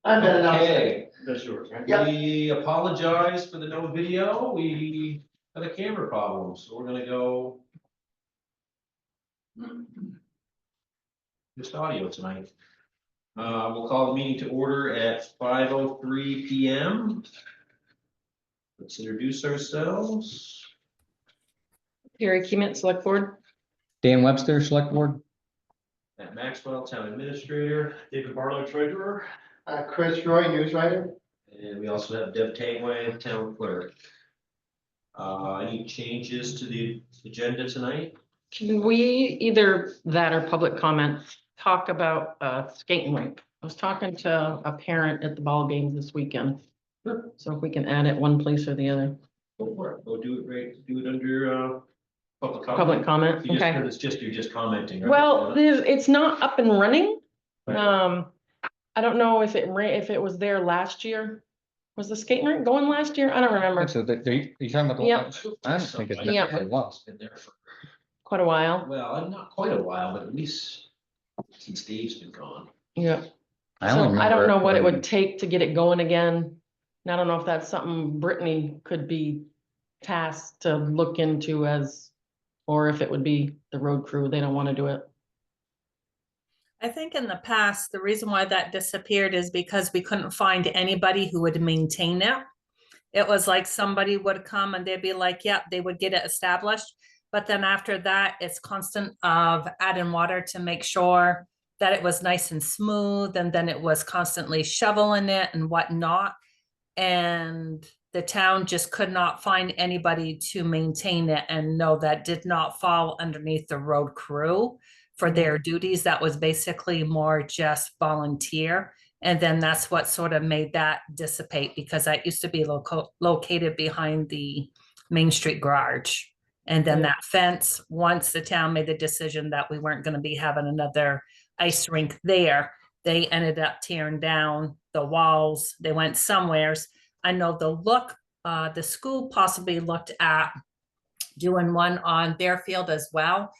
I'm done now. Okay, That's yours, right? Yep. we apologize for the no video. We had a camera problem, so we're gonna go just audio tonight. We'll call the meeting to order at 5:03 PM. Let's introduce ourselves. Gary Keeman, Select Board. Dan Webster, Select Board. Matt Maxwell, Town Administrator. David Barlow, treasurer. Chris Roy, news writer. And we also have Deb Tagway, Town Clerk. Any changes to the agenda tonight? Can we, either that or public comment, talk about skating rink? I was talking to a parent at the ball games this weekend. Sure. So if we can add it one place or the other. Go for it. Go do it right, do it under, public comment. Public comment, You just, okay. 'cause it's just, you're just commenting, right? Well, it's not up and running. Right. I don't know if it was there last year. Was the skating rink going last year? I don't remember. So are you talking about the? Yeah. I don't think it's Yeah. necessarily was. Been there for, Quite a while. well, not quite a while, but at least since Dave's been gone. Yeah. I So only I don't remember know what it when- would take to get it going again. And I don't know if that's something Brittany could be tasked to look into or if it would be the road crew. They don't want to do it. I think in the past, the reason why that disappeared is because we couldn't find anybody who would maintain it. It was like somebody would come and they'd be like, yeah, they would get it established. But then after that, it's constant of adding water to make sure that it was nice and smooth. And then it was constantly shoveling it and whatnot. And the town just could not find anybody to maintain it. And no, that did not fall underneath the road crew for their duties. That was basically more just volunteer. And then that's what sort of made that dissipate, because that used to be located behind the Main Street garage. And then that fence, once the town made the decision that we weren't going to be having another ice rink there, they ended up tearing down the walls. They went somewheres. I know the school possibly looked at doing one on their field as well.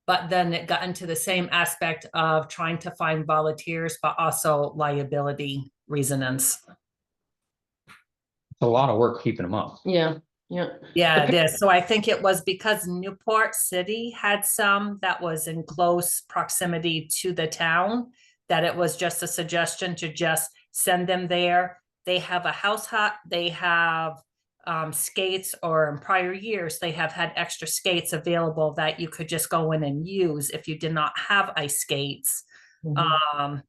But then it got into the same aspect of trying to find volunteers, but also liability reasonings. It's a lot of work keeping them up. Yeah, yeah. Yeah, it is. So I think it was because Newport City had some that was in close proximity to the town, that it was just a suggestion to just send them there. They have a house hut, they have skates, or in prior years, they have had extra skates available that you could just go in and use if you did not have ice skates.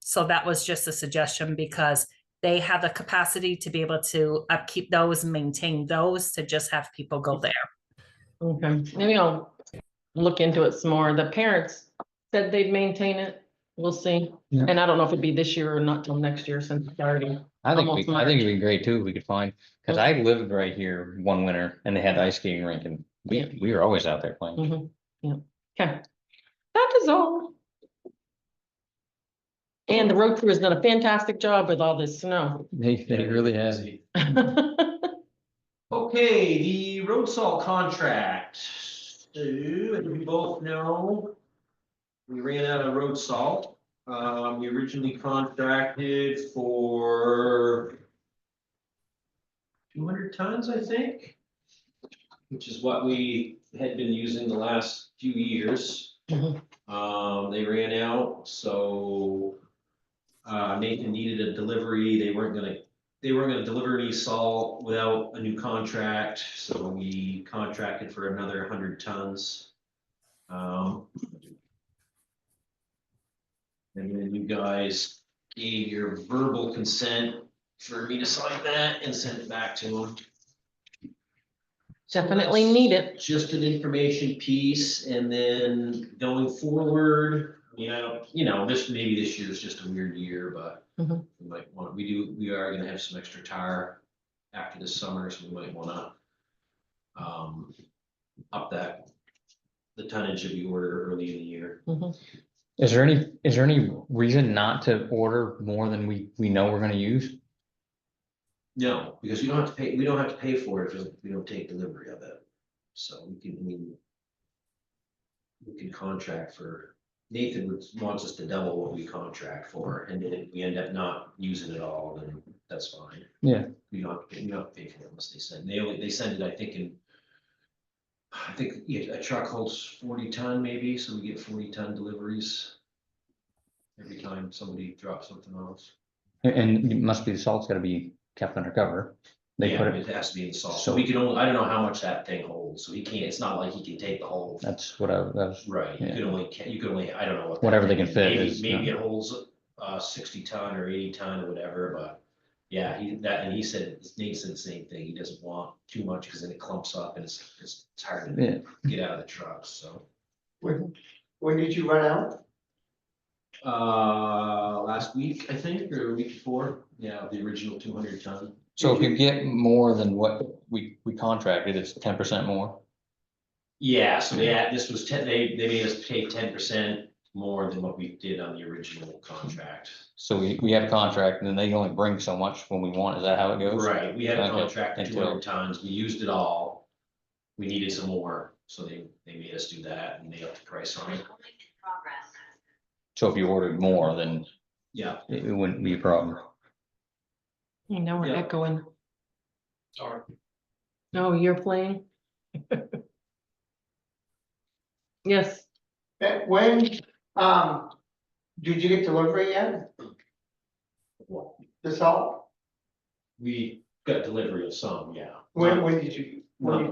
So that was just a suggestion, because they have the capacity to be able to upkeep those, maintain those, to just have people go there. Okay, maybe I'll look into it some more. The parents said they'd maintain it. We'll see. Yeah. And I don't know if it'd be this year or not till next year, since it's already. I think Almost it'd be great too if we could find, because I lived right here one winter and they had ice skating rink and we were always out there playing. Mhm, yeah, okay. That is all. And the road crew has done a fantastic job with all this snow. They really have. Okay, the road salt contract. So, as we both know, we ran out of road salt. We originally contracted for 200 tons, I think, which is what we had been using the last few years. Mhm. They ran out, so Nathan needed a delivery. They weren't gonna deliver any salt without a new contract, so we contracted for another 100 tons. And then you guys gave your verbal consent for me to sign that and send it back to them. Definitely need it. Just an information piece, and then going forward, I don't, this year's just a weird year, but Mhm. we might want, we are gonna have some extra tar after the summer, so we might wanna up the tonnage of the order early in the year. Mhm. Is there any reason not to order more than we know we're gonna use? No, because we don't have to pay for it if we don't take delivery of it. So we can contract for wants us to double what we contract for, and then if we end up not using it all, then that's fine. Yeah. You don't pay for it unless they send, they send it, I think yeah, a truck holds 40 ton maybe, so we get 40 ton deliveries every time somebody drops something off. And it must be the salt's gotta be kept undercover. They Yeah, put it it, has to be in the salt, so- so we can only, I don't know how much that thing holds, so he can't, it's not like he can take the whole. that's what I was, Right, yeah. you can only, I don't know what. that Whatever they thing can fit Maybe, is, maybe it holds 60 ton or 80 ton or whatever, but. Yeah, he said, Nate said the same thing, he doesn't want too much, because then it clumps up and it's hard yeah. to get out of the truck, so. When did you run out? Last week, I think, or the week before, yeah, the original 200 ton. So if you get more than what we contracted, it's 10% more. Yeah, so this was they made us pay 10% more than what we did on the original contract. So we have a contract and then they only bring so much when we want. Is that how it goes? Right, we had a Okay, contract for until- 200 tons, we used it all. We needed some more, so they made us do that and they upped the price on it. So if you ordered more, then Yeah, it wouldn't be a problem. You know, we're Yeah. echoing. Sorry. No, you're playing. Yes, When, did you get delivery yet? The salt? we got delivery of some, yeah. When did you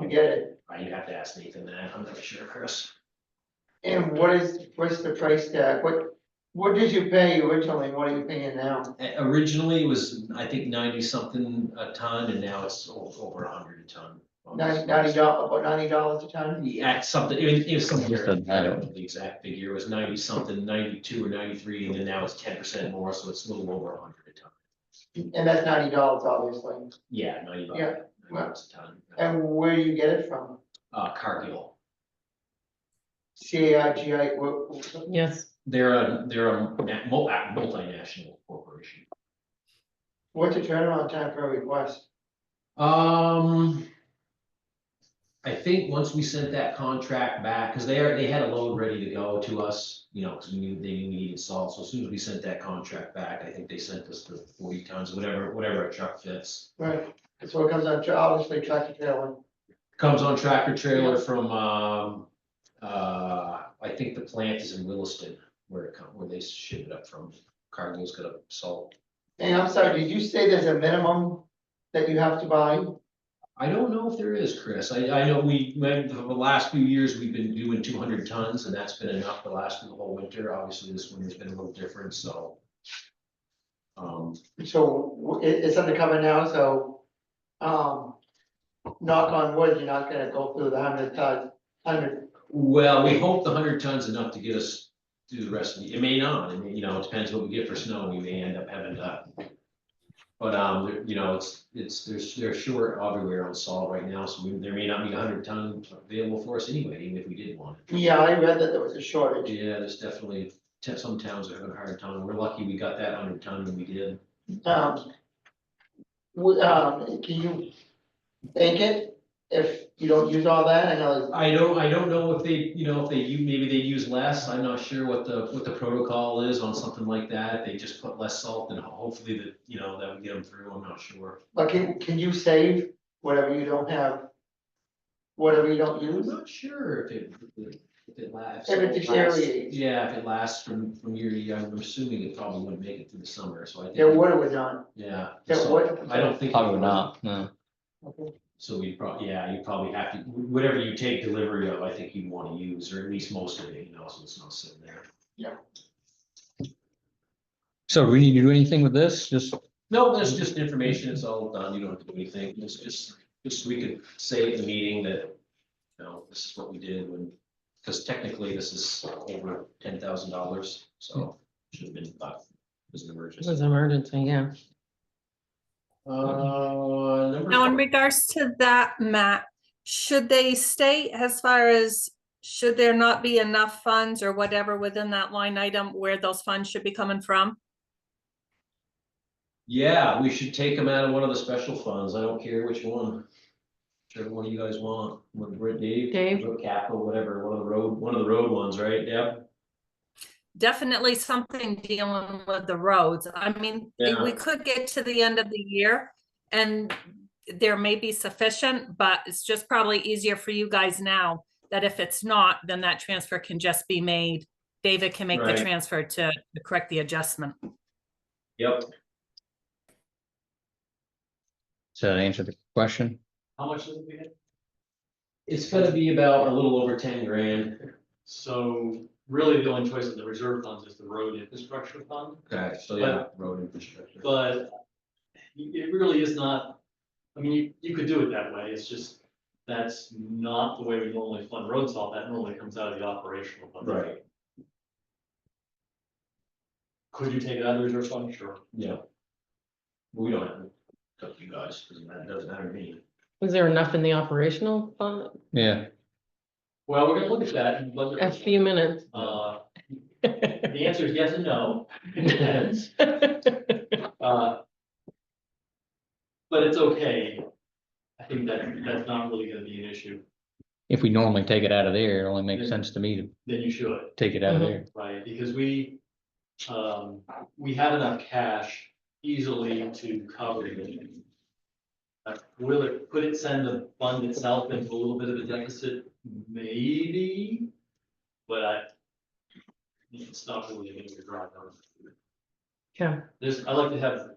get it? You'd have to ask Nathan that, I'm not sure, Chris. And what's the price tag? What did you pay originally? What are you paying now? Originally it was, I think 90 something a ton, and now it's over 100 a ton. $90, about $90 a ton? Yeah, something, it was somewhere, Doesn't I don't matter. know the exact figure, it was 90 something, 92 or 93, and then now it's 10% more, so it's a little over 100 a ton. And that's $90, obviously. Yeah, 90 bucks, Yeah. 90 bucks a ton. And where do you get it from? Cargill, CAIGI, yes. they're a multinational corporation. what's the turnaround time for a request? I think once we sent that contract back, because they had a load ready to go to us, because they knew we needed salt, so as soon as we sent that contract back, I think they sent us the 40 tons, whatever a truck fits. Right, so it comes on, obviously tractor trailer. Comes on tractor trailer from, I think the plant is in Williston, where they ship it up from. Cargill's got a salt. And I'm sorry, did you say there's a minimum that you have to buy? I don't know if there is, Chris. I know the last few years, we've been doing 200 tons, and that's been enough the whole winter. Obviously, this winter's been a little different, so. So it's undercover now, so, knock on wood, you're not gonna go through the 100. Well, we hope the 100 tons enough to get us through the rest of the, it may not, it depends what we get for snow, we may end up having to. But, they're short everywhere on salt right now, so there may not be 100 ton available for us anyway, even if we did want it. Yeah, I read that there was a shortage. Yeah, there's definitely, some towns are having a hard time, we're lucky we got that 100 ton when we did. Can you bank it if you don't use all that? I know. I don't know if they, maybe they use less, I'm not sure what the protocol is on something like that, they just put less salt and hopefully that would get them through, I'm not sure. But can you save whatever you don't have? Whatever you don't I'm use? not sure if it lasts. If it deteriorates. Yeah, if it lasts from year to year, I'm assuming it probably wouldn't make it through the summer, so I think. Yeah, what would not? Yeah. Yeah, so what? I don't think. Probably not, no. Okay. So you probably have to, whatever you take delivery of, I think you'd want to use, or at least most of it, so it's not sitting there. So do we need to do anything with this? Just, No, that's just information, it's all done, you don't have to do anything, it's just so we could say at the meeting that, this is what we did when, because technically this is over $10,000, so should have been thought it was an It emergency. was an emergency, yeah. Number Now, in four. regards to that, Matt, should they state as far as, should there not be enough funds or whatever within that line item where those funds should be coming from? Yeah, we should take them out of one of the special funds, I don't care which one. Whichever one you guys want, Dave? Dave? Capital, whatever, one of the road ones, right, Deb? definitely something dealing with the roads. I mean, Yeah. we could get to the end of the year and there may be sufficient, but it's just probably easier for you guys now that if it's not, then that transfer can just be made. David can make the Right. transfer to correct the adjustment. Yep. So that answer the question? How much does it be? It's gonna be about a little over 10 grand. So really the only choice in the reserve funds is the road infrastructure fund, Okay, so yeah, road infrastructure. but it really is not, I mean, you could do it that way, it's just, that's not the way we normally fund road salt, that normally comes out of the operational fund. Right, Could you take it out of the reserve fund? Sure. yeah. We don't have to, it's up to you guys, because that doesn't matter to me. Is there enough in the operational fund? Yeah. Well, we're gonna look at that in budget. A few minutes. The answer is yes and no, it depends. But it's okay. I think that's not really gonna be an issue, If we normally take it out of there, it only makes sense to me to then you should, take it out of Mhm. there. right? Because we have enough cash easily to cover it. Could it send the fund itself into a little bit of a deficit? Maybe, but it's not really a major drive. Okay. I like to have,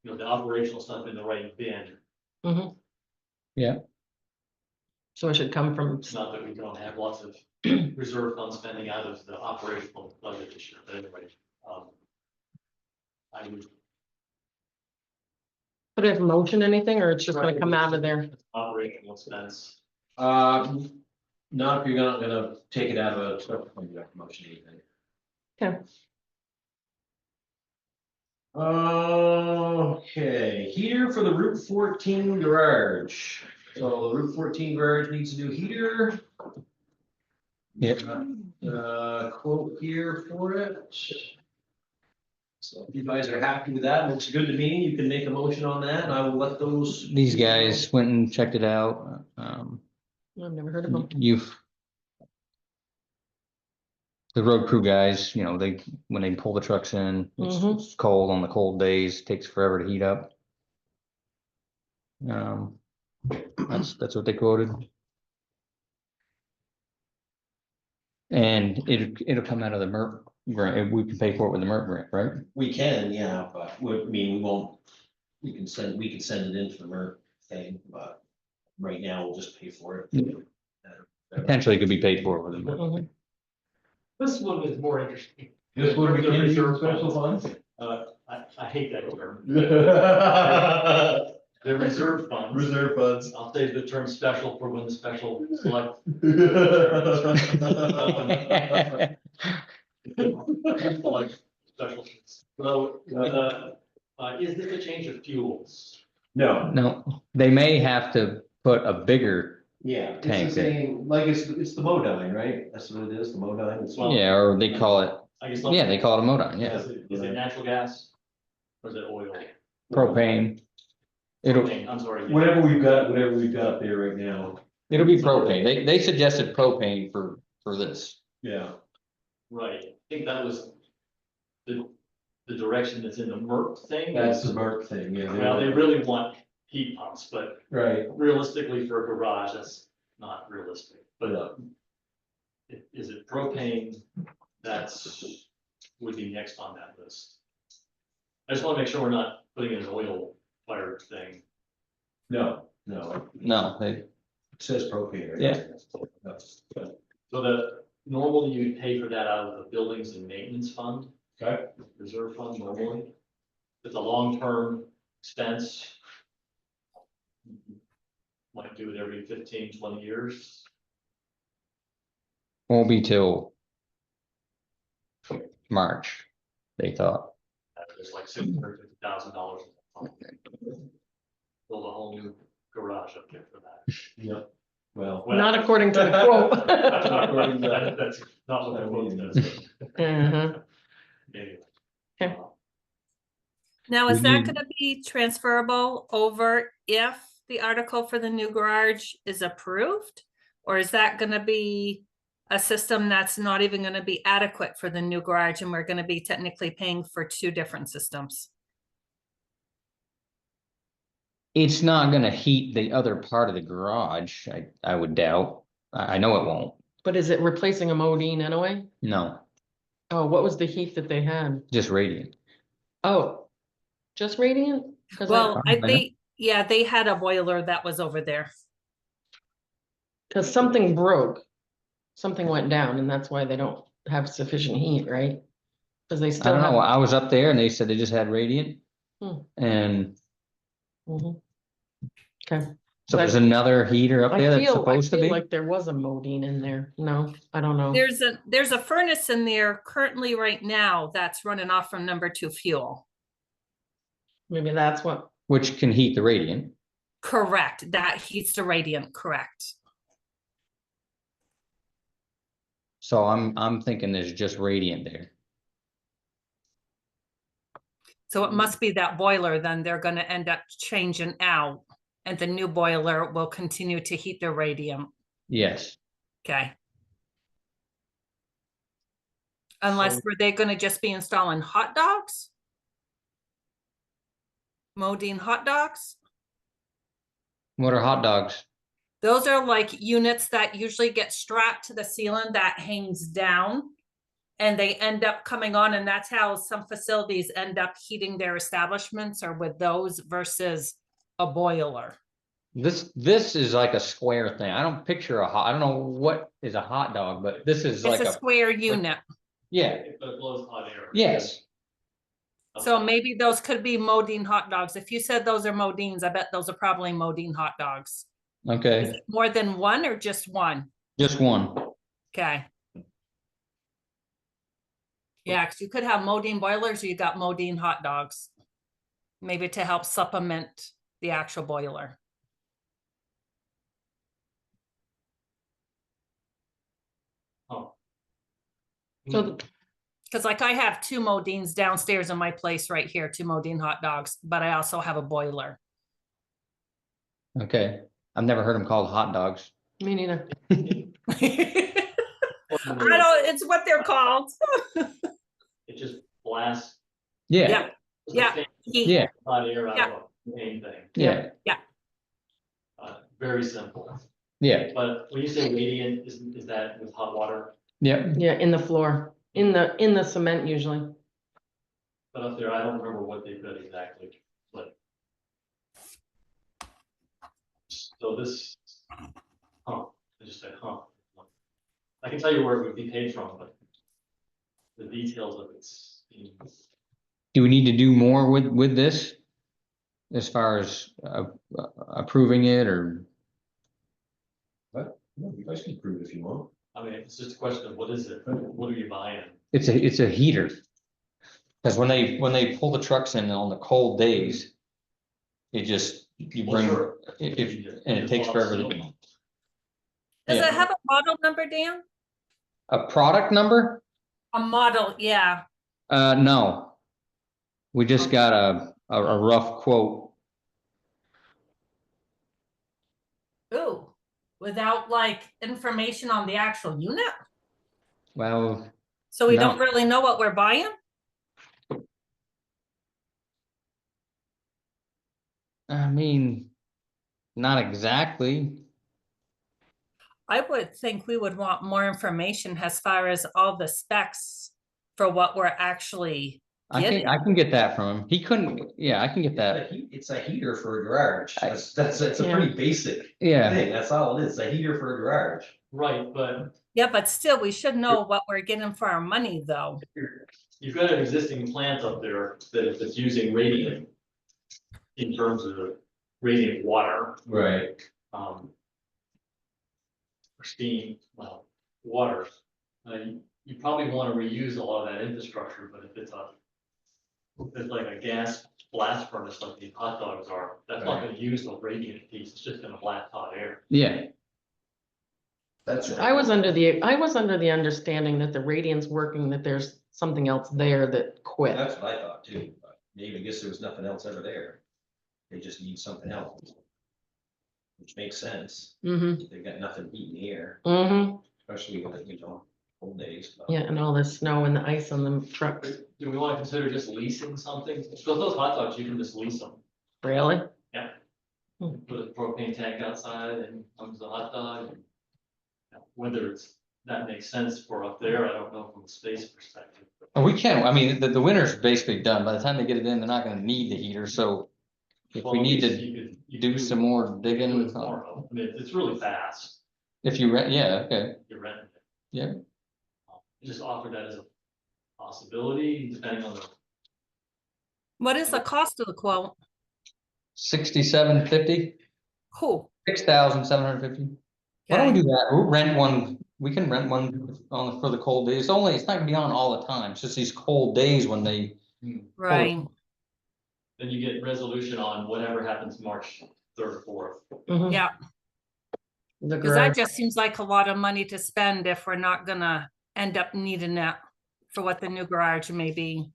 the operational stuff in the right bin. Mhm. Yeah. So it should come from, It's not that we don't have lots of reserve fund spending out of the operational budget this year, but anyway. I would, put it in motion anything, or it's just gonna come out of there? operational expense, Not if you're not gonna take it out of a special fund, you have to motion anything. Okay. Okay, heater for the Route 14 garage. So the Route 14 garage needs a new heater. Yep. Quote here for it. So if you guys are happy with that, looks good to me, you can make a motion on that, and I will let those. These guys went and checked it out. I've never heard of them. The road crew guys, when they pull the trucks in, Mhm. it's cold on the cold days, takes forever to heat up. That's what they quoted. And it'll come out of the MERP grant, we can pay for it with the MERP grant, right? We can, yeah, but I mean, we won't, we can send it in for the MERP thing, but right now we'll just pay for it. Potentially could be paid for with the MERP. Mhm. this one is more interesting. This one we The can use reserve special funds. funds? I hate that term. Reserve The reserve funds, funds. I'll save the term special for when the special select. Like special. So, is this a change of fuels? No, No, they may have to put a bigger, yeah, it's Tank the same, like it's the Modine, right? That's what it is, the Modine. It's- Well, yeah, or they call it, I guess. yeah, they call it a Modine, yeah, Is it natural gas? Or is it oil? propane. It'll I'm sorry. Whatever we've got up there right now. It'll be propane. They suggested propane for this. Yeah. Right, I think that was the direction that's in the MERP thing. That's the Merck thing, yeah. Well, they really want heat pumps, but Right. realistically for a garage, that's not realistic, but is it propane? That's, would be next on that list. I just wanna make sure we're not putting in an oil fired thing. No, No, it says propane, right? Yeah. No. So normally you pay for that out of the buildings and maintenance fund. Okay. Reserve fund normally. It's a long-term expense. Might do it every 15, 20 years. won't be till March, they thought. There's like $650,000. Build a whole new garage up there for that. Yeah, well. Not according to the quote. That's not what the quote says. Mhm. Anyway. Okay. Now, is We that need- gonna be transferable over if the article for the new garage is approved? Or is that gonna be a system that's not even gonna be adequate for the new garage, and we're gonna be technically paying for two different systems. It's not gonna heat the other part of the garage, I would doubt. I know it won't. But is it replacing a Modine anyway? No, Oh, what was the heat that they had? just radiant. Oh, just radiant? 'Cause Well, I know. they had a boiler that was over there. Cause something broke, something went down, and that's why they don't have sufficient heat, right? Cause they I still don't have. know. I was up there and they said they just had radiant. Hmm. And Mhm. Okay, so there's another heater up I there that's feel supposed to be. like there was a Modine in there. No, I don't know. There's a furnace in there currently right now that's running off from number 2 fuel. Maybe that's what, Which can heat the radiant. Correct, that heats the radiant, correct. So I'm thinking there's just radiant there. So it must be that boiler, then they're gonna end up changing out, and the new boiler will continue to heat the radiant, Yes. okay? Unless So- were they gonna just be installing hot dogs? Modine hot dogs? What are hot dogs? Those are like units that usually get strapped to the ceiling that hangs down. And they end up coming on, and that's how some facilities end up heating their establishments, or with those versus a boiler. This is like a square thing. I don't picture I don't know what is a hot dog, but this is like It's a a, square unit. yeah, But it blows hot air. yes. So maybe those could be Modine hot dogs. If you said those are Modines, I bet those are probably Modine hot dogs. Is Okay, it more than one or just one? just one. Okay. Yeah, because you could have Modine boilers, or you got Modine hot dogs. Maybe to help supplement the actual boiler. Oh. so Because like I have 2 Modines downstairs in my place right here, 2 Modine hot dogs, but I also have a boiler. Okay, I've never heard them called hot dogs. me neither. I don't, it's what they're called. It just blasts. Yeah, Yeah. Heat. yeah, Hot air out Yeah. of the main thing. yeah, Very simple. yeah, But when you say radiant, is that with hot water? yeah. Yeah, in the floor, in the cement usually. But up there, I don't remember what they put exactly, but. So this, I just said, I can tell you where it would be paid from, but the details of it seems. Do we need to do more with this? As far as approving it or? What? No, you guys can prove it if you want. I mean, it's just a question of what is it? What are you buying? It's a heater. Cause when they pull the trucks in on the cold days. It just, you Well, bring, sure. and it takes forever to. Does Yeah. it have a model number, Dan? A product number? A model, yeah. No. We just got a rough quote. Ooh, without like information on the actual unit? Well, So we No. don't really know what we're buying? I mean, not exactly. I would think we would want more information as far as all the specs for what we're actually I getting. can get that from him. He couldn't, yeah, I can get that. It's a heater for a garage. I- That's a Yeah. pretty basic Yeah, thing. That's all it is. A heater for a garage. Right, but Yeah, but still, we should know what we're getting for our money, though. you've got an existing plant up there that's using radiant. In terms of the radiant water, Right. or steam, well, water. You probably want to reuse a lot of that infrastructure, but if it's like a gas blast furnace like these hot dogs are, that's not gonna use the radiant piece, it's just gonna blast hot air. yeah. That's. I was under the understanding that the radiant's working, that there's something else there that quit. That's what I thought too. But maybe I guess there was nothing else ever there. They just need something else. Which makes sense. Mm-hmm, They've got nothing heating the air. mm-hmm. especially with, cold days. but- Yeah, and all the snow and the ice on the truck, Do we want to consider just leasing something? So those hot dogs, you can just lease them. really? Put a propane tank outside and comes the hot dog. Whether that makes sense for up there, I don't know from a space perspective. And we can, I mean, the winter's basically done. By the time they get it in, they're not gonna need the heater, so. If we Well, need to you do could some more you could digging, do it tomorrow. I mean, it's really fast, if you rent, yeah, okay, you're renting it. Yeah. Just offer that as a possibility, depending on the, What is the cost of the quote? 6750, Cool. 6750. Why don't we do that? We'll rent one, we can rent one for the cold days. It's not gonna be on all the time. It's just these cold days when they. Right. then you get resolution on whatever happens March 3rd or 4th. Mhm. Yeah, The because that garage, just seems like a lot of money to spend if we're not gonna end up needing that for what the new garage may be.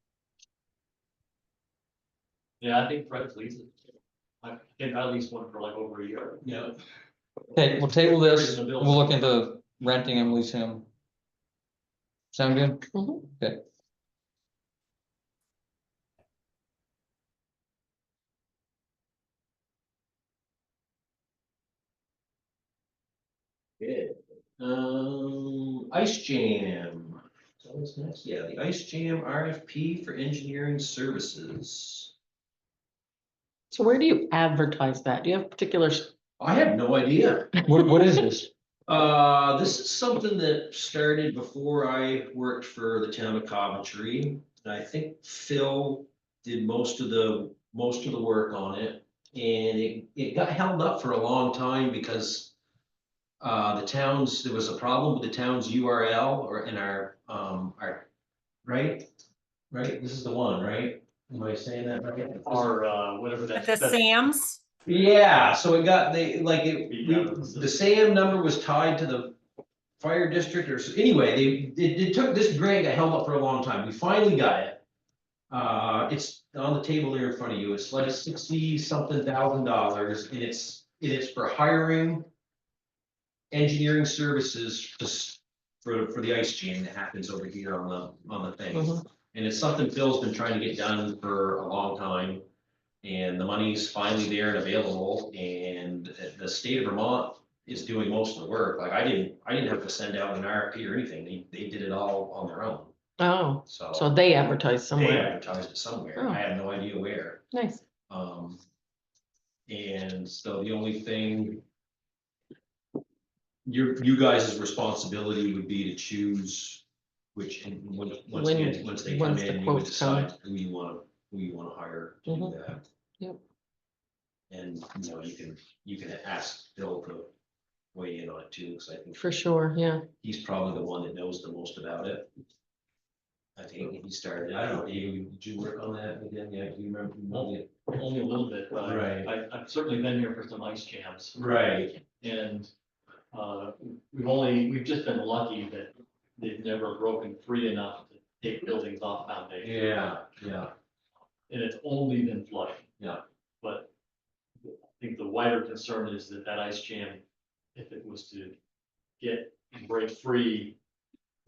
Yeah, I think Fred's leasing. I think I leased one for like over a year. Yeah. Okay, we'll table this. Raising the bills. We'll look into renting and leasing them. Sound good? Mhm. Okay. Good. Ice Jam. So what's next? Yeah, the Ice Jam RFP for engineering services. so where do you advertise that? Do you have particular, I have no idea. What is this? This is something that started before I worked for the town of Coventry. And I think Phil did most of the work on it. And it got held up for a long time because there was a problem with the town's URL or in our, right? Right, this is the one, right? Am I saying that right? Or whatever At that. the Sam's, Yeah, so it got, Yeah. the SAM number was tied to the fire district anyway, it took, this grant got held up for a long time. We finally got it. It's on the table there in front of you. It's like $60-something thousand, and it's for hiring engineering services for the ice jam that happens over here on the thing. Mhm. And it's something Phil's been trying to get done for a long time. And the money's finally there and available, and the state of Vermont is doing most of the work. Like I didn't have to send out an RFP or anything. They did it all on their own. oh, so So they advertise they somewhere, advertised it somewhere. Oh. I have no idea where. nice. And so the only thing you guys' responsibility would be to choose which, and once they come once the in, you would quotes come. decide who you wanna hire to do Mhm. that. Yep. And, you can ask Phil to weigh in on it too, because I think For sure, yeah. he's probably the one that knows the most about it. I think he started, I don't know, did you work on that again? Yeah, do you remember? Only a little bit, but Right. I've certainly been here for some ice jams. Right. And we've just been lucky that they've never broken free enough to take buildings off foundation. Yeah. And it's only been flooding. Yeah. But I think the wider concern is that ice jam, if it was to break free,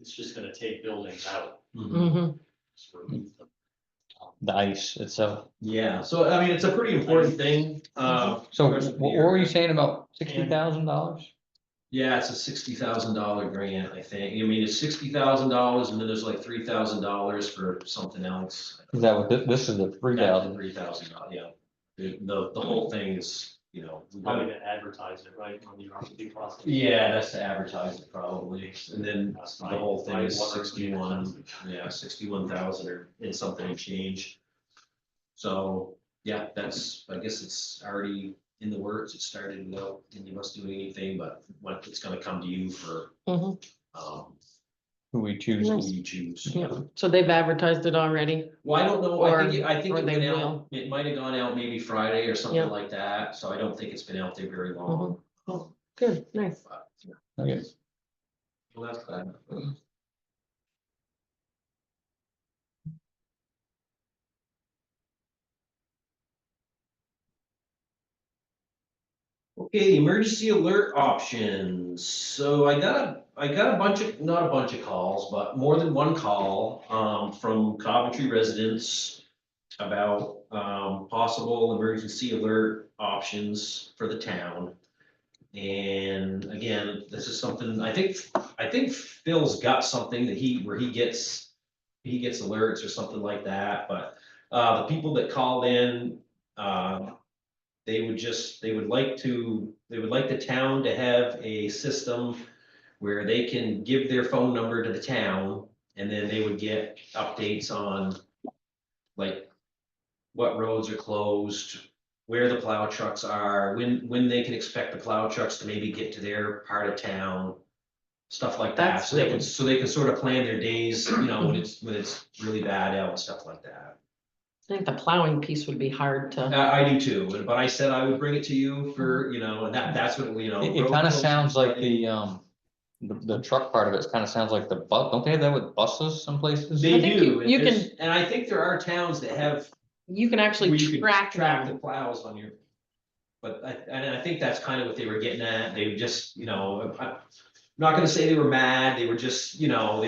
it's just gonna take buildings out. Hmm. Just remove them. The ice itself. Yeah, so I mean, it's a pretty important thing. So what were you saying about $60,000? Yeah, it's a $60,000 grant, I think. I mean, it's $60,000 and then there's like $3,000 for something else. Is that what this is, the 3,000? $3,000, yeah. The whole thing is, we Probably gotta. to advertise it, right, on the RFP process. Yeah, that's to advertise it probably. And then the whole thing is Water, 61, yeah, 61,000 or and something and change. So, yeah, I guess it's already in the works. It started without any of us doing anything, but it's gonna come to you for, Hmm. Who we choose? who you choose. Yeah, so they've advertised it already. Well, I don't know. I think Or it they went out, will. it might have gone out maybe Friday or Yeah. something like that. So I don't think it's been out there very long. Good, nice. Okay. Well, that's good. Okay, emergency alert options. So I got I got not a bunch of calls, but more than one call, from Coventry residents about, possible emergency alert options for the town. And again, this is something, I think Phil's got something that where he gets alerts or something like that, but, the people that called in, they would like the town to have a system where they can give their phone number to the town, and then they would get updates on like what roads are closed, where the plow trucks are, when they can expect the plow trucks to maybe get to their part of town, stuff like that, That's so they really- can sort of plan their days, you know, when it's really bad out and stuff like that. I think the plowing piece would be hard to, I do too, but I said I would bring it to you for, you know, and that's what, you know. It road kind of closed sounds like Friday. the truck part of it kind of sounds like the bus, don't they have that with buses some places? They I think do, and you can- there's, and I think there are towns that have. you can actually where you can track Track the them. plows on your. But I think that's kind of what they were getting at, they just, you know, I'm not gonna say they were mad, they were just, you know,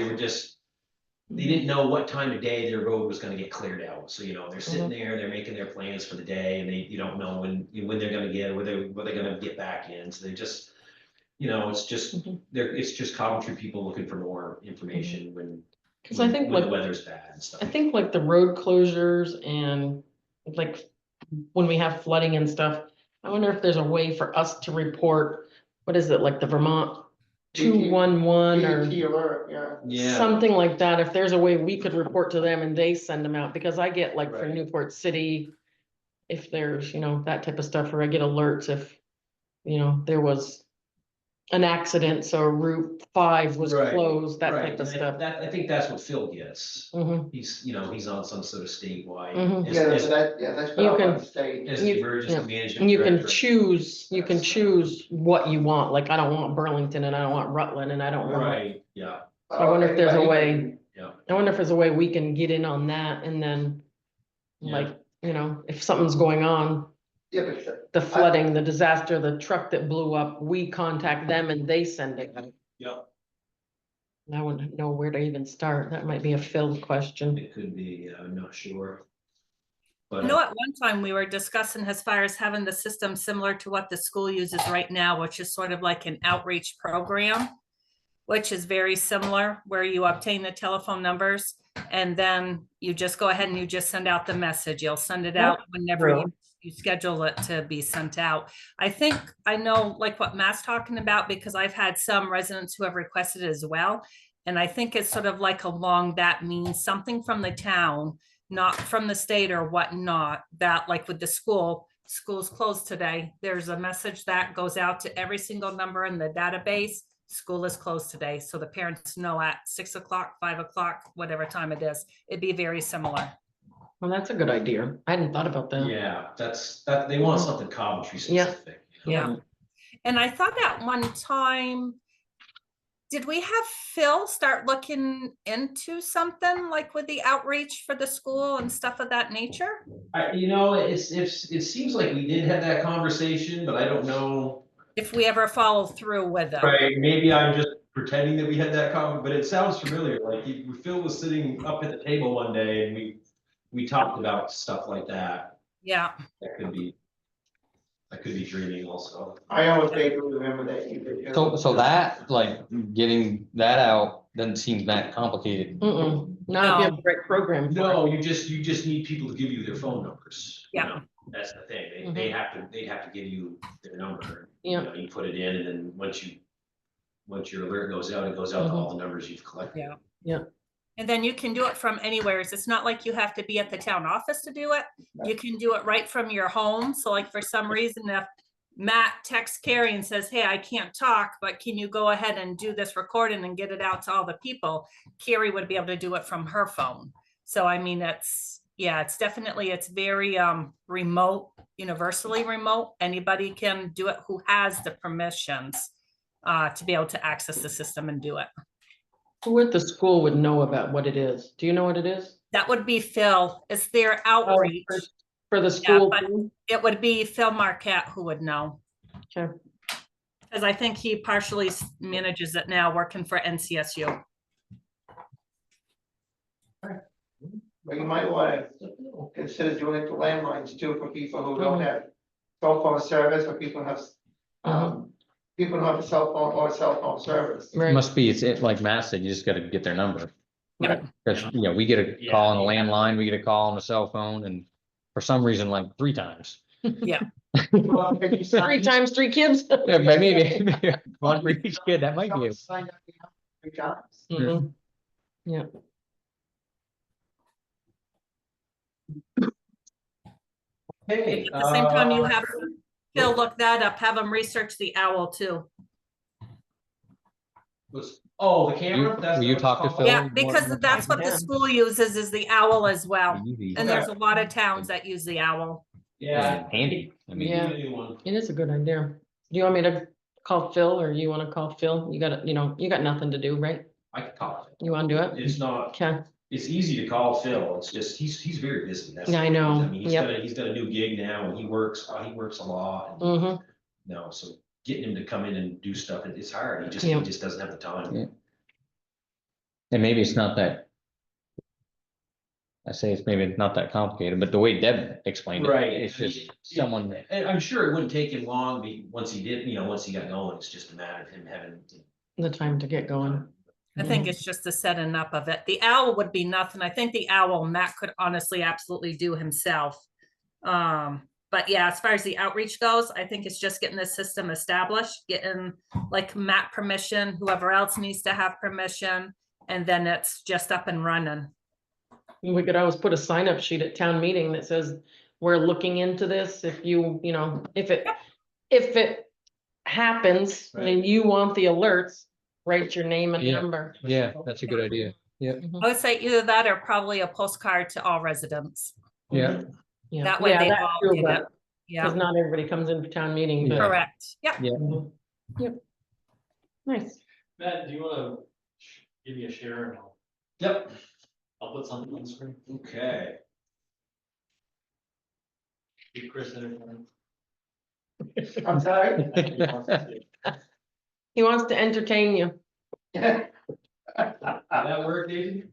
they didn't know what time of day their road was gonna get cleared out, so, you know, they're sitting there, they're making their plans for the day, and you don't know when they're gonna get, where they're gonna get back in, so they just, you know, it's just, it's just Coventry people looking for more information when. Cause I think when the like, weather's bad and stuff. I think like the road closures and like when we have flooding and stuff, I wonder if there's a way for us to report, what is it, like the Vermont 211 or GMT alert, yeah. Yeah. something like that, if there's a way we could report to them and they send them out, because I get like for Right. Newport City, if there's, you know, that type of stuff, or I get alerts if, you know, there was an accident, so Route 5 was Right, closed, that Right, type of and stuff. I think that's what Phil gets. Mhm. He's, you know, he's on some sort of statewide. Mhm. as- Yeah, as- that's You about can- the state. As the You- emergency yeah. management. And you can director. choose, That's- choose what you want, like, I don't want Burlington and I don't want Rutland and I don't want. Right, yeah, I wonder if there's a way, yeah. I wonder if there's a way we can get in on that and then. Yeah. Like, you know, if something's going on, Yeah, but the flooding, the disaster, the truck that blew up, we contact them and they send it. Yeah, I wouldn't know where to even start, that might be a Phil question. it could be, I'm not sure. I But, know at one time we were discussing as far as having the system similar to what the school uses right now, which is sort of like an outreach program, which is very similar, where you obtain the telephone numbers and then you just go ahead and you just send out the message. You'll send it out whenever you schedule it to be sent out. I think I know like what Matt's talking about, because I've had some residents who have requested it as well. And I think it's sort of like along that means something from the town, not from the state or whatnot, that like with the school's closed today. There's a message that goes out to every single number in the database. School is closed today, so the parents know at 6 o'clock, 5 o'clock, whatever time it is. It'd be very similar. Well, that's a good idea, I hadn't thought about that. yeah, they want something Coventry Yeah. specific. Yeah. And I thought at one time, did we have Phil start looking into something like with the outreach for the school and stuff of that nature? You know, it seems like we did have that conversation, but I don't know. If we ever follow through with them. Right, maybe I'm just pretending that we had that but it sounds familiar, like Phil was sitting up at the table one day and we talked about stuff like that. Yeah, That could be dreaming also. I always vaguely remember that. You did. So that, like, getting that out doesn't seem that complicated. Not if you have the right program. for it. No, you just need people to give you their phone numbers. you Yeah. know, That's the thing, they'd have to give you their number. Yeah. You know, you put it in and then once your alert goes out, it goes out to all the numbers you've collected. Yeah. And then you can do it from anywhere. It's not like you have to be at the town office to do it. You can do it right from your home. So like for some reason, if Matt texts Carrie and says, hey, I can't talk, but can you go ahead and do this recording and get it out to all the people? Carrie would be able to do it from her phone. So I mean, it's definitely, it's very remote, universally remote. Anybody can do it who has the permissions to be able to access the system and do it. Who at the school would know about what it is? Do you know what it is? That would be Phil. It's their outreach. For the school? but- too? It would be Phil Marquette who would know. Okay. Because I think he partially manages it now, working for NCSU. But you might wanna consider doing it to landlines too, for people who don't have cell phone service, or people have, people who have a cell phone or cell phone service. It Right. must be, it's like Matt said, you just gotta get their number. Right. Cause, you know, we get a Yeah, call on a yeah. landline, we get a call on a cell phone, and for some reason, like 3 times. Yeah. Well, if you sign- 3 times 3 kids. Yeah, maybe one for each kid, that might be it. Sign up 3 times. Mhm. Yeah, Hey, At the same time, you have Phil look that up, have him research the owl too. Oh, the camera? You- That's will you what talk to it's Phil? called? Yeah, because that's what the Yeah. school uses is the owl as well. Easy. And there's a lot of towns that use the owl. Yeah. Handy. I mean, Yeah. Give me a new one. it is a good idea. Do you want me to call Phil, or you wanna call Phil? You got, you know, you got nothing to do, right? I can call it. You wanna do it? It's not, Okay, it's easy to call Phil, it's just, he's very busy. That's Yeah, I the thing. know. I mean, Yep. he's got a new gig now, and he works a lot, and, mm-hmm, no, so getting him to come in and do stuff, it's hard, he Yep. just doesn't have the time. Yeah. And maybe it's not that. I say it's maybe not that complicated, but the way Deb explained it, Right. it's I mean, just someone that. And I'm sure it wouldn't take him long, once he did, once he got going, it's just a matter of him having. the time to get going. I think it's just the setting up of it. The owl would be nothing. I think the owl Matt could honestly absolutely do himself. But yeah, as far as the outreach goes, I think it's just getting the system established, getting like Matt permission, whoever else needs to have permission, and then it's just up and running. We could always put a sign up sheet at town meeting that says, we're looking into this, if you know, if it happens and you want the alerts, write your name and Yeah. number. Yeah, that's a good idea. I would say either that or probably a postcard to all residents. Yeah. Yeah. That way Yeah, they that all too, get but- it. Cause Yeah, not everybody comes in for town meeting, but. correct. Yep. Yeah. Mhm. Yep. Nice. Matt, do you wanna give me a share and Yep. I'll put something on the screen? Okay. Give Chris anything? I'm sorry. He wants to entertain you. Did that work, David?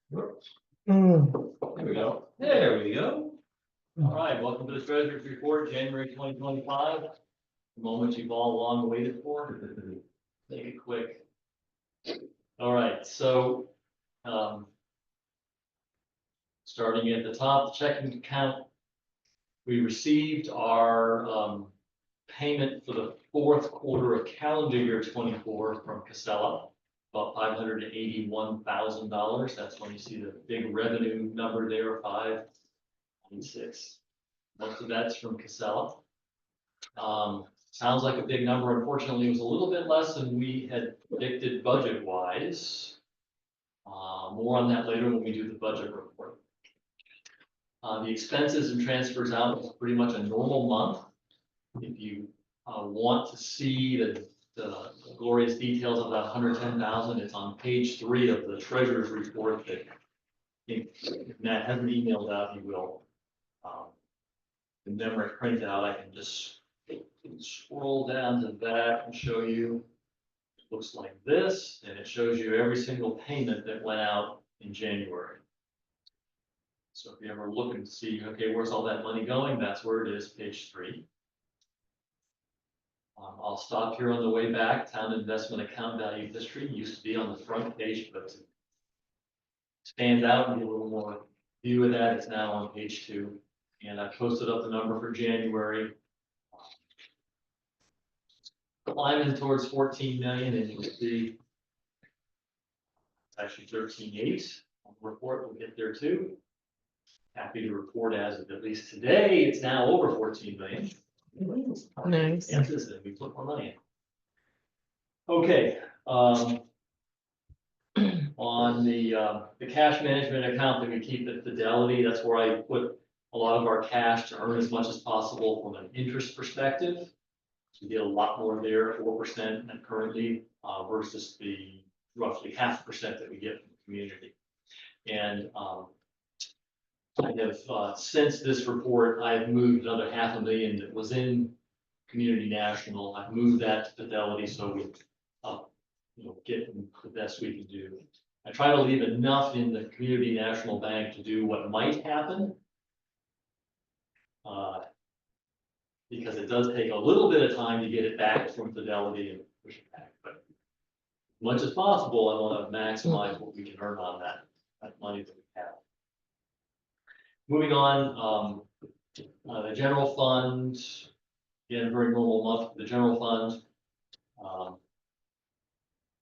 There we go. There we go. All right, welcome to the Treasurer's Report, January 2025. The moment you've all long awaited for. Make it quick. All right, so, starting at the top, the checking account. We received our, payment for the fourth quarter of calendar year 24 from Casella. About $581,000. That's when you see the big revenue number there, 596. Most of that's from Casella. Sounds like a big number. Unfortunately, it was a little bit less than we had predicted budget wise. More on that later when we do the budget report. The expenses and transfers out was pretty much a normal month. If you want to see the glorious details of that 110,000, it's on page 3 of the treasurer's report that if Matt hasn't emailed out, he will. The memory printed out, I can just scroll down to that and show you. It looks like this, and it shows you every single payment that went out in January. So if you ever look and see, okay, where's all that money going? That's where it is, page 3. I'll stop here on the way back. Town investment account value history used to be on the front page, but to stand out and get a little more view of that, it's now on page 2. And I posted up the number for January. Climbing towards 14 million, and you'll see it's actually 13.8 on the report. We'll get there too. Happy to report as of at least today, it's now over 14 million. Nice. Chances that we put more money in. Okay, on the cash management account that we keep at Fidelity, that's where I put a lot of our cash to earn as much as possible from an interest perspective. We get a lot more there, 4% and currently, versus the roughly 0.5% that we get from the community. And, I have, since this report, I've moved another $500,000 that was in Community National. I've moved that to Fidelity, so we, get the best we can do. I try to leave enough in the Community National Bank to do what might happen. Because it does take a little bit of time to get it back from Fidelity and push it back, but as much as possible, I want to maximize what we can earn on that money that we have. Moving on, the general fund, again, a very normal month for the general fund.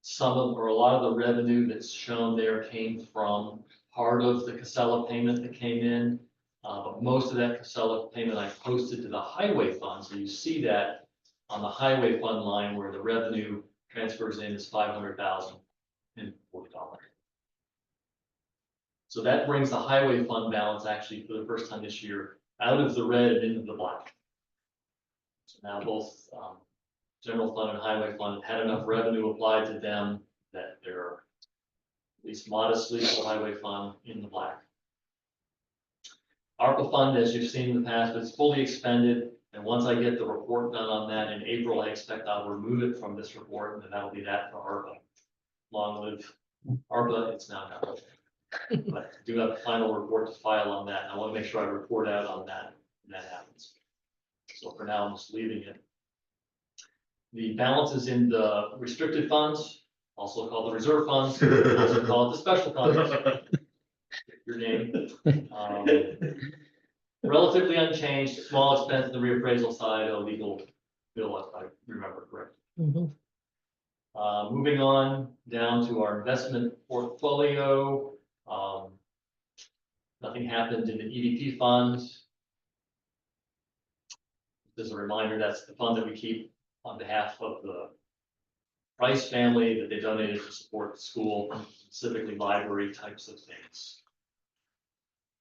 Some of, or a lot of the revenue that's shown there came from part of the Casella payment that came in. But most of that Casella payment I posted to the highway fund, so you see that on the highway fund line where the revenue transfers in is $500,040. So that brings the highway fund balance actually for the first time this year out of the red and into the black. So now both general fund and highway fund had enough revenue applied to them that they're at least modestly for the highway fund in the black. ARPA fund, as you've seen in the past, it's fully expended. And once I get the report done on that in April, I expect I'll remove it from this report, and then that'll be that for ARPA. Long live ARPA, it's now done. But I do have a final report to file on that, and I want to make sure I report out on that when that happens. So for now, I'm just leaving it. The balances in the restricted funds, also called the reserve funds, also called the special funds. Your name. Relatively unchanged, small expense in the reappraisal side, a legal bill, if I remember correctly. Moving on down to our investment portfolio. Nothing happened in the EDP fund. As a reminder, that's the fund that we keep on behalf of the Price family that they donated to support the school, specifically library types of things.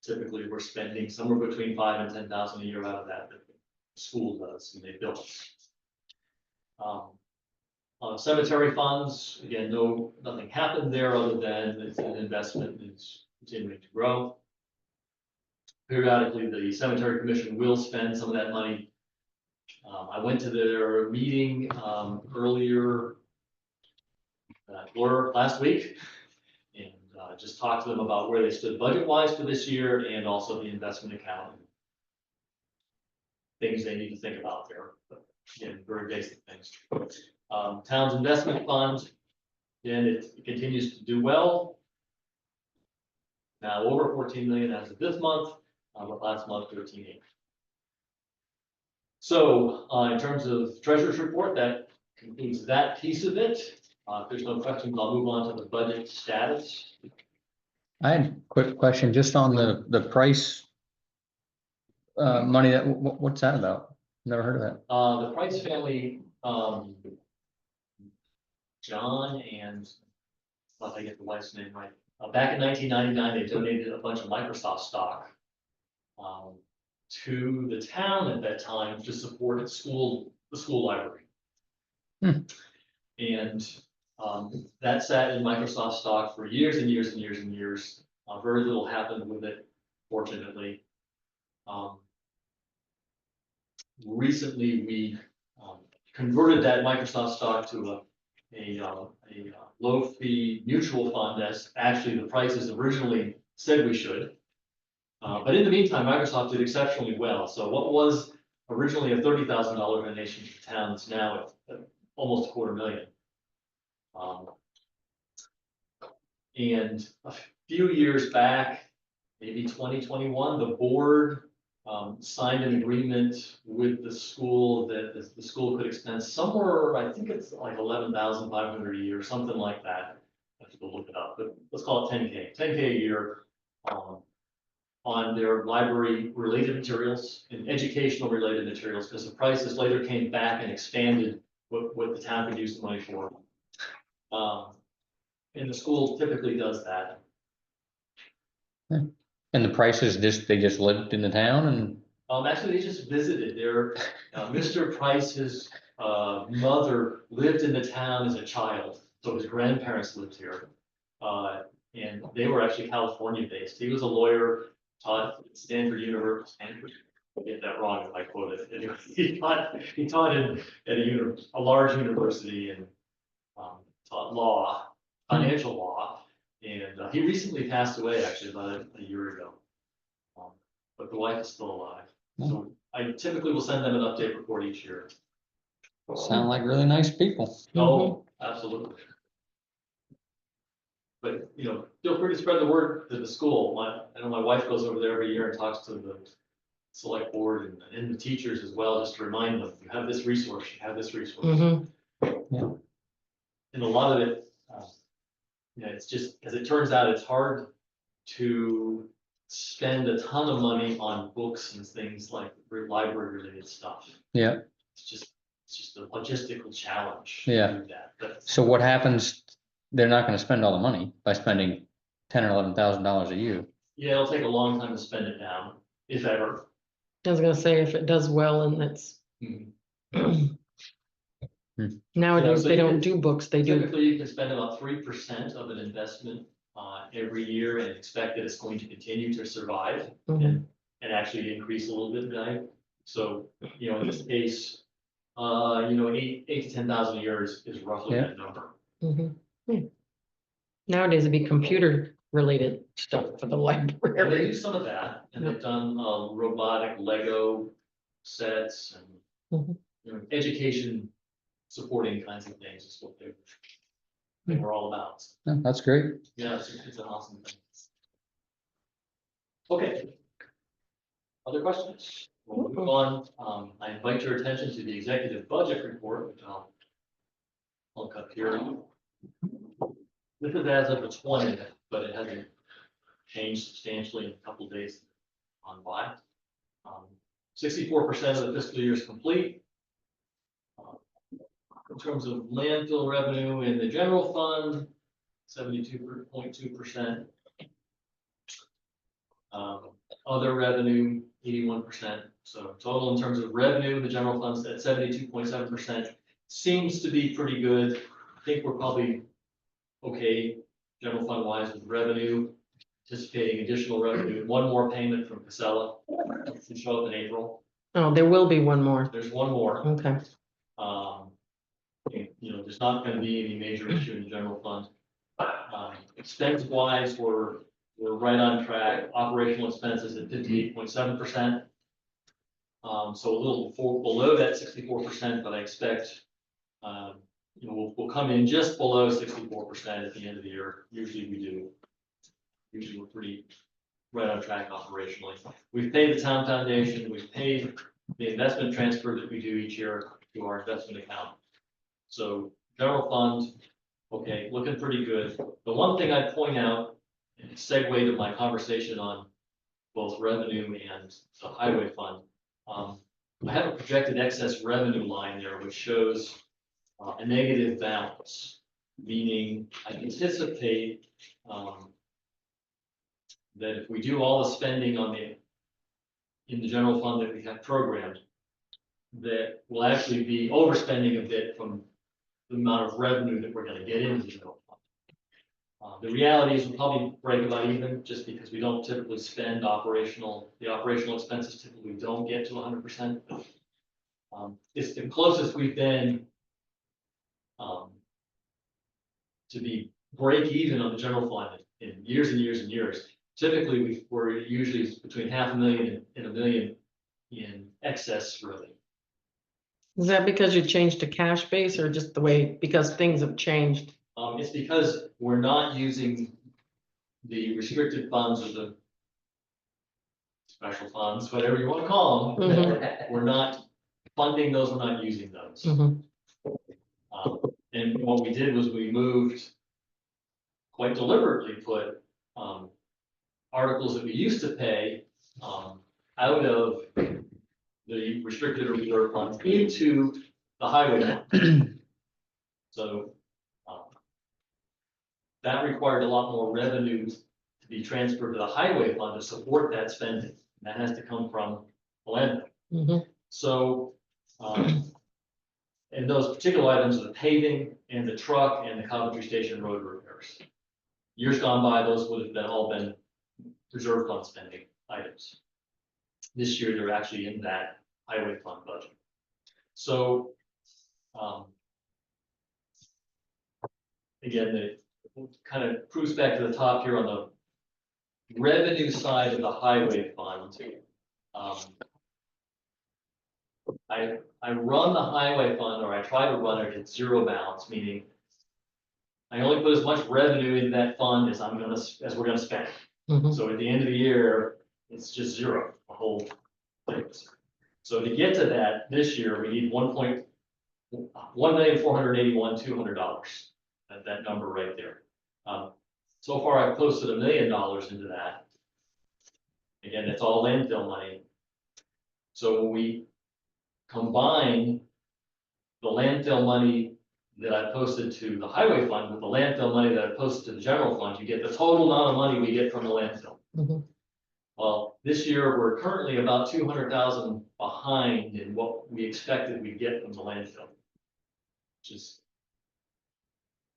Typically, we're spending somewhere between $5,000 and $10,000 a year out of that the school does, and they bill us. On cemetery funds, again, nothing happened there other than it's an investment and it's continuing to grow. Periodically, the cemetery commission will spend some of that money. I went to their meeting earlier last week and just talked to them about where they stood budget-wise for this year and also the investment account. Things they need to think about there, but again, very basic things. Town's investment fund, again, it continues to do well. Now over 14 million as of this month, but last month 13.8. So in terms of treasurer's report, that concludes that piece of it. If there's no questions, I'll move on to the budget status. I had a quick question just on the price money that, what's that about? Never heard of that. The Price family, John and, if I get the wife's name right, back in 1999, they donated a bunch of Microsoft stock to the town at that time to support the school library. And that sat in Microsoft stock for years and years and years and years. Very little happened with it, fortunately. Recently, we converted that Microsoft stock to a low-fee mutual fund, as actually the prices originally said we should. But in the meantime, Microsoft did exceptionally well. So what was originally a $30,000 donation to the town is now at almost $250,000. And a few years back, maybe 2021, the board signed an agreement with the school that the school could expense somewhere, I think it's like $11,500 a year, something like that. I have to go look it up, but let's call it $10K a year on their library related materials and educational related materials, because the prices later came back and expanded what the town could use the money for. And the school typically does that. And the prices they just lived in the town and. Actually, they just visited. Mr. Price has mother lived in the town as a child, so his grandparents lived here. And they were actually California based. He was a lawyer, taught at Stanford University. I'll get that wrong if I quote it. Anyway, he taught at a large university and taught law, financial law. And he recently passed away, actually, about a year ago. But the wife is still alive. So I typically will send them an update report each year. Sound like really nice people. Oh, absolutely. But, you know, feel free to spread the word to the school. I know my wife goes over there every year and talks to the select board and the teachers as well, just to remind them, you have this resource, you have this resource. Mhm. And a lot of it, you know, it's just, as it turns out, it's hard to spend a ton of money on books and things like library related stuff. Yeah. It's just a logistical challenge. to Yeah. do that. But So what happens? They're not gonna spend all the money by spending $10,000 or $11,000 a year. yeah, it'll take a long time to spend it down, if ever. I was gonna say, if it does well and it's. Mhm. Nowadays, so they you don't can- do books, they do, Typically, you can spend about 3% of an investment every year and expect that it's going to continue to survive Mhm. and actually increase a little bit in value. So, you know, in this case, you know, eight to 10,000 a year is roughly Yeah. that number. Mhm. Nowadays, it'd be computer related stuff for the And they library. use some of that, and they've done robotic Lego sets and, Mhm. you know, education supporting kinds of things is what they were all about. Yeah, that's great. Yeah, it's an awesome thing. Okay. Other questions? We'll move on. I invite your attention to the executive budget report, which I'll look up here. This is as of the 20th, but it hasn't changed substantially in a couple of days on by. 64% of the fiscal year is complete. In terms of landfill revenue in the general fund, 72.2%. Other revenue, 81%. So total in terms of revenue, the general fund's at 72.7%. Seems to be pretty good. I think we're probably okay, general fund wise with revenue. Anticipating additional revenue, one more payment from Casella to show up in April. Oh, there will be one more, There's one more. okay. You know, there's not gonna be any major issue in the general fund. Expense wise, we're right on track. Operational expenses at 58.7%. So a little below that 64%, but I expect, you know, we'll come in just below 64% at the end of the year. Usually we do. Usually we're pretty right on track operationally. We've paid the town foundation, we've paid the investment transfer that we do each year to our investment account. So general fund, okay, looking pretty good. The one thing I'd point out, and segue to my conversation on both revenue and the highway fund. I have a projected excess revenue line there, which shows a negative balance, meaning I anticipate that if we do all the spending in the general fund that we have programmed, that we'll actually be overspending a bit from the amount of revenue that we're gonna get into the general fund. The reality is we'll probably break about even, just because we don't typically spend the operational expenses typically don't get to 100%. It's the closest we've been to be break even on the general fund in years and years and years. Typically, we're usually between $500,000 and $1 million in excess really. Is that because you changed to cash base or just the way, because things have changed? It's because we're not using the restricted funds or the special funds, whatever you want to call them. Mhm. We're not funding those, we're not using those. Mhm. And what we did was we moved, quite deliberately put articles that we used to pay out of the restricted or reserve funds into the highway fund. So that required a lot more revenue to be transferred to the highway fund to support that spending. That has to come from the land. Mhm. So And those particular items are the paving and the truck and the Coventry Station Road repairs. Years gone by, those would have been all been reserve fund spending items. This year, they're actually in that highway fund budget. So, again, it kind of proves back to the top here on the revenue side of the highway fund. I run the highway fund, or I try to run it at zero balance, meaning I only put as much revenue in that fund as we're gonna spend. Mhm. So at the end of the year, it's just zero, the whole thing. So to get to that, this year, we need $1,481,200, that number right there. So far, I've posted $1 million into that. Again, it's all landfill money. So when we combine the landfill money that I posted to the highway fund with the landfill money that I posted to the general fund, you get the total amount of money we get from the landfill. Mhm. Well, this year, we're currently about 200,000 behind in what we expected we'd get from the landfill. Which is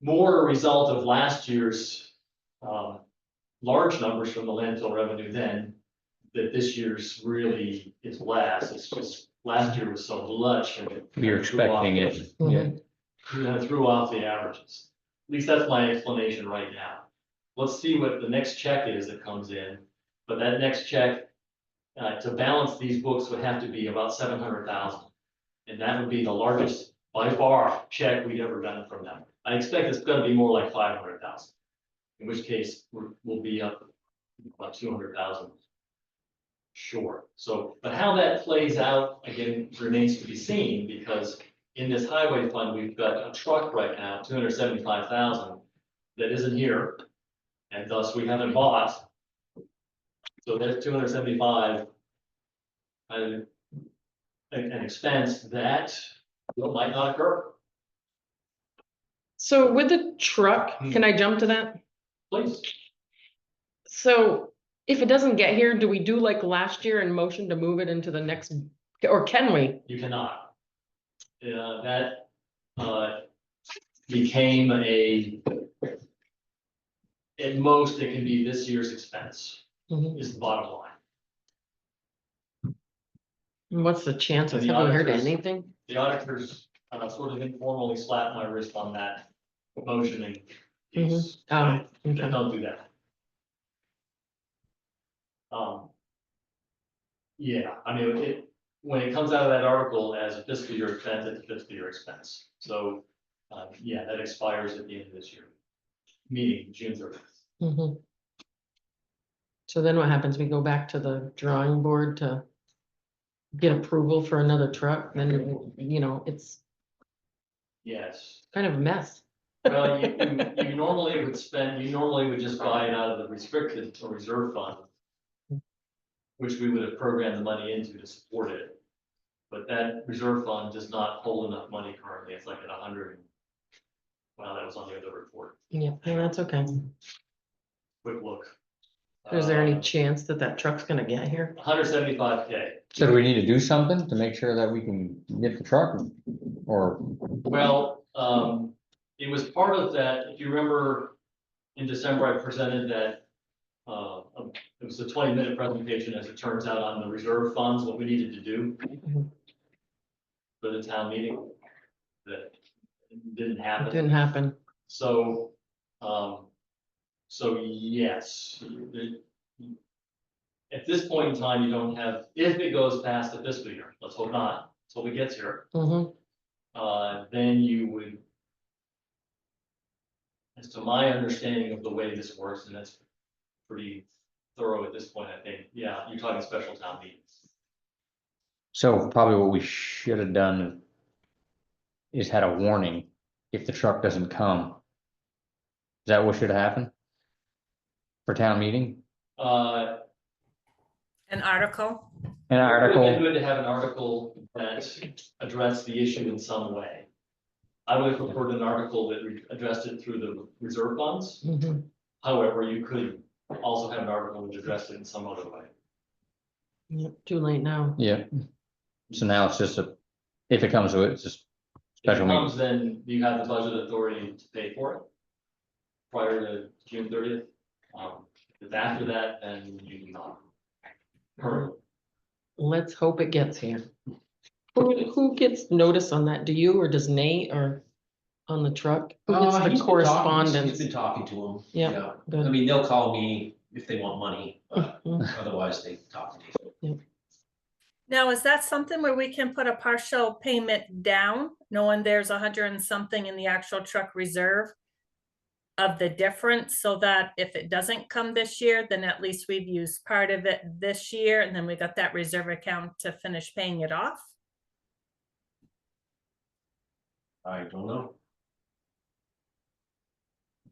more a result of last year's large numbers from the landfill revenue than that this year's really is less. It's just, last year was so much. And You're expecting it, yeah. Kind of threw off the averages. At least that's my explanation right now. Let's see what the next check is that comes in. But that next check, to balance these books would have to be about 700,000. And that would be the largest, by far, check we'd ever gotten from them. I expect it's gonna be more like 500,000. In which case, we'll be up about 200,000 short. So, but how that plays out, again, remains to be seen, because in this highway fund, we've got a truck right now, 275,000, that isn't here. And thus we haven't bought. So there's 275. An expense that might not occur. So with the truck, can I jump to that? Please, So if it doesn't get here, do we do like last year and motion to move it into the next, or can we? you cannot. That became at most, it can be this year's expense, Mhm. is the bottom line. And what's the chances? And the Have we heard auditors- anything? The auditors sort of informally slapped my wrist on that motioning piece. Oh, They okay. don't do that. Yeah, I mean, when it comes out of that article as a fiscal year expense, it's a fiscal year expense. So, yeah, that expires at the end of this year, meaning June 30th. Mhm. So then what happens? We go back to the drawing board to get approval for another truck, then, it's Yes. kind of a mess. Well, you normally would just buy it out of the restricted or reserve fund, which we would have programmed the money into to support it. But that reserve fund does not hold enough money currently. It's like at 100. Well, that was on the other report. Yeah, that's okay. Quick look. Is there any chance that that truck's gonna get here? 175K. So do we need to do something to make sure that we can get the truck, or? Well, it was part of that, if you remember, in December, I presented that, it was a 20-minute presentation, as it turns out, on the reserve funds, what we needed to do Mhm. for the town meeting. That didn't It happen. didn't happen. So, yes. At this point in time, you don't have, if it goes past the fiscal year, let's hope not, until it gets here, Mhm. then you would, as to my understanding of the way this works, and that's pretty thorough at this point, I think, yeah, you're talking special town meetings. So probably what we should have done is had a warning if the truck doesn't come. Is that what should happen? For town meeting? An article? An It would have been article, good to have an article that addressed the issue in some way. I would have preferred an article that addressed it through the reserve funds. Mhm. However, you could also have an article which addressed it in some other way. Yep, too late now. yeah. So now it's just if it comes to it, it's just If it Special meeting. comes, then you have the budget authority to pay for it prior to June 30th. If after that, then you do not. Currently, Let's hope it gets here. Who gets notice on that? Do you or does Nate or on the truck? Who gets He's the been talking- correspondence? He's been talking to him. Yeah, I good. mean, they'll call me if they want money, but Mhm. otherwise they talk to me. Now, is that something where we can put a partial payment down, knowing there's 100 and something in the actual truck reserve of the difference, so that if it doesn't come this year, then at least we've used part of it this year, and then we got that reserve account to finish paying it off? I don't know.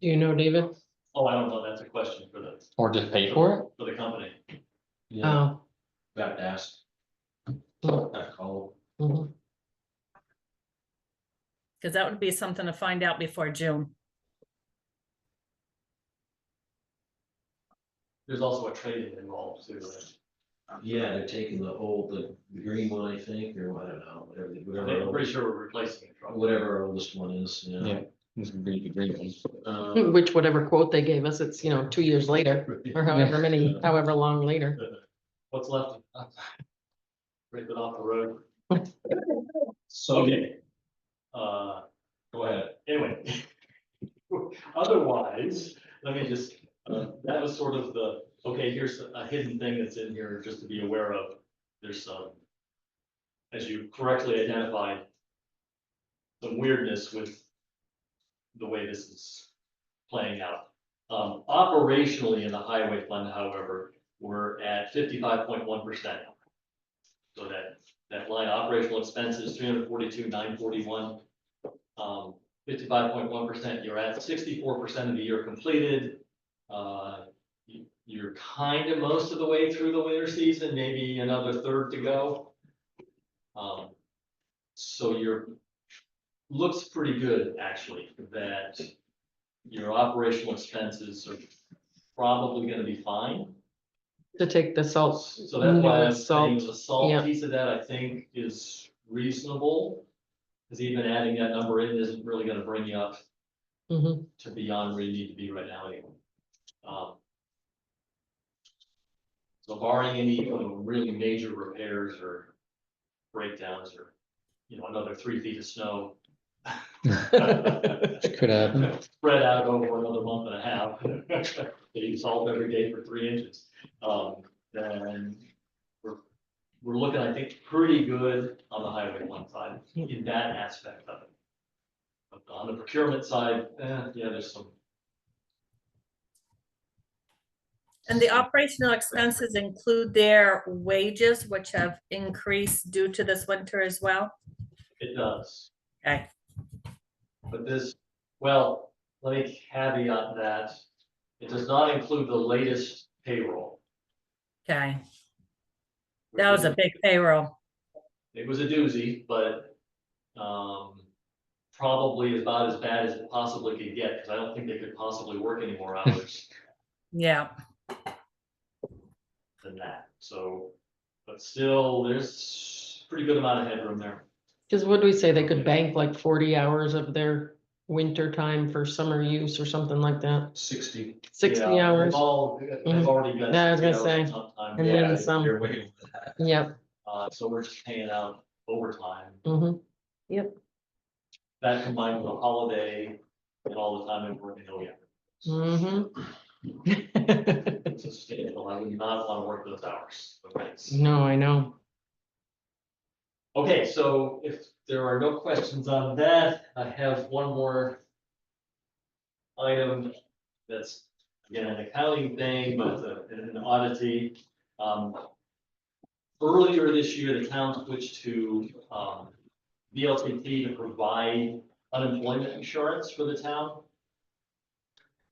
Do you know, David? oh, I don't know, that's a question for Or just pay for the company. Yeah, Oh. got to ask. Mhm. Got to call. Mhm. Because that would be something to find out before June. There's also a trade-in involved too, right? Yeah, they're taking the green one, I think, or I don't know, whatever, I'm whatever, pretty sure we're replacing it. Right? whatever our oldest one is, it. yeah. Yeah. This would be the green one. Which whatever quote they gave us, it's, 2 years later, or however long later. What's left? Rip it off the road. So, Okay. go ahead. Anyway. Otherwise, let me just, that was sort of okay, here's a hidden thing that's in here just to be aware of. There's some, as you correctly identified, some weirdness with the way this is playing out. Operationally in the highway fund, however, we're at 55.1%. So that line operational expenses, 342,941. 55.1%, you're at 64% of the year completed. You're kind of most of the way through the winter season, maybe another third to go. So looks pretty good, actually, that your operational expenses are probably gonna be fine. To take the salt. So that's why I'm newest saying salt, the salt yeah. piece of that, I think, is reasonable. Because even adding that number in isn't really gonna bring you up Mhm. to beyond where you need to be right now anyway. So barring any really major repairs or breakdowns or, another 3 feet of snow. Could happen. Spread out over another month and a half. Getting salt every day for 3 inches. Then we're looking, I think, pretty good on the highway one side in that aspect of it. But on the procurement side, yeah, there's some. And the operational expenses include their wages, which have increased due to this winter as well? It does. Okay. But well, let me caveat that it does not include the latest payroll. Okay, that was a big payroll. It was a doozy, but probably about as bad as it possibly could get, because I don't think they could possibly work any more hours Yeah, than that. So, but still, there's a pretty good amount of headroom there. Cause what do we say? They could bank like 40 hours of their winter time for summer use or something like that. 60. 60 Yeah, hours. They've already got. Yeah, I was gonna 60 hours say. sometime. And Yeah, then some. You're way over that. Yep. So we're just paying out overtime. Mhm. That combined with a holiday and all the time I'm working, oh yeah. Mhm. It's a schedule. I would not want to work those hours. Okay. No, I know. Okay, so if there are no questions on that, I have one more item that's, again, an accounting thing, but an oddity. Earlier this year, the town switched to VLCT to provide unemployment insurance for the town.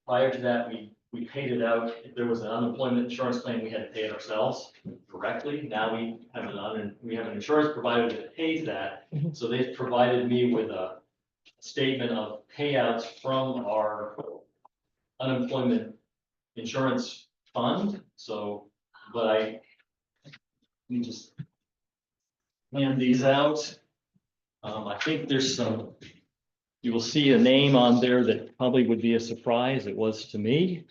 Prior to that, we paid it out. If there was an unemployment insurance claim, we had to pay it ourselves directly. Now we have an insurance provider that pays that. Mhm. So they've provided me with a statement of payouts from our unemployment insurance fund. So, but we just hand these out. I think there's some, you will see a name on there that probably would be a surprise. It was to me.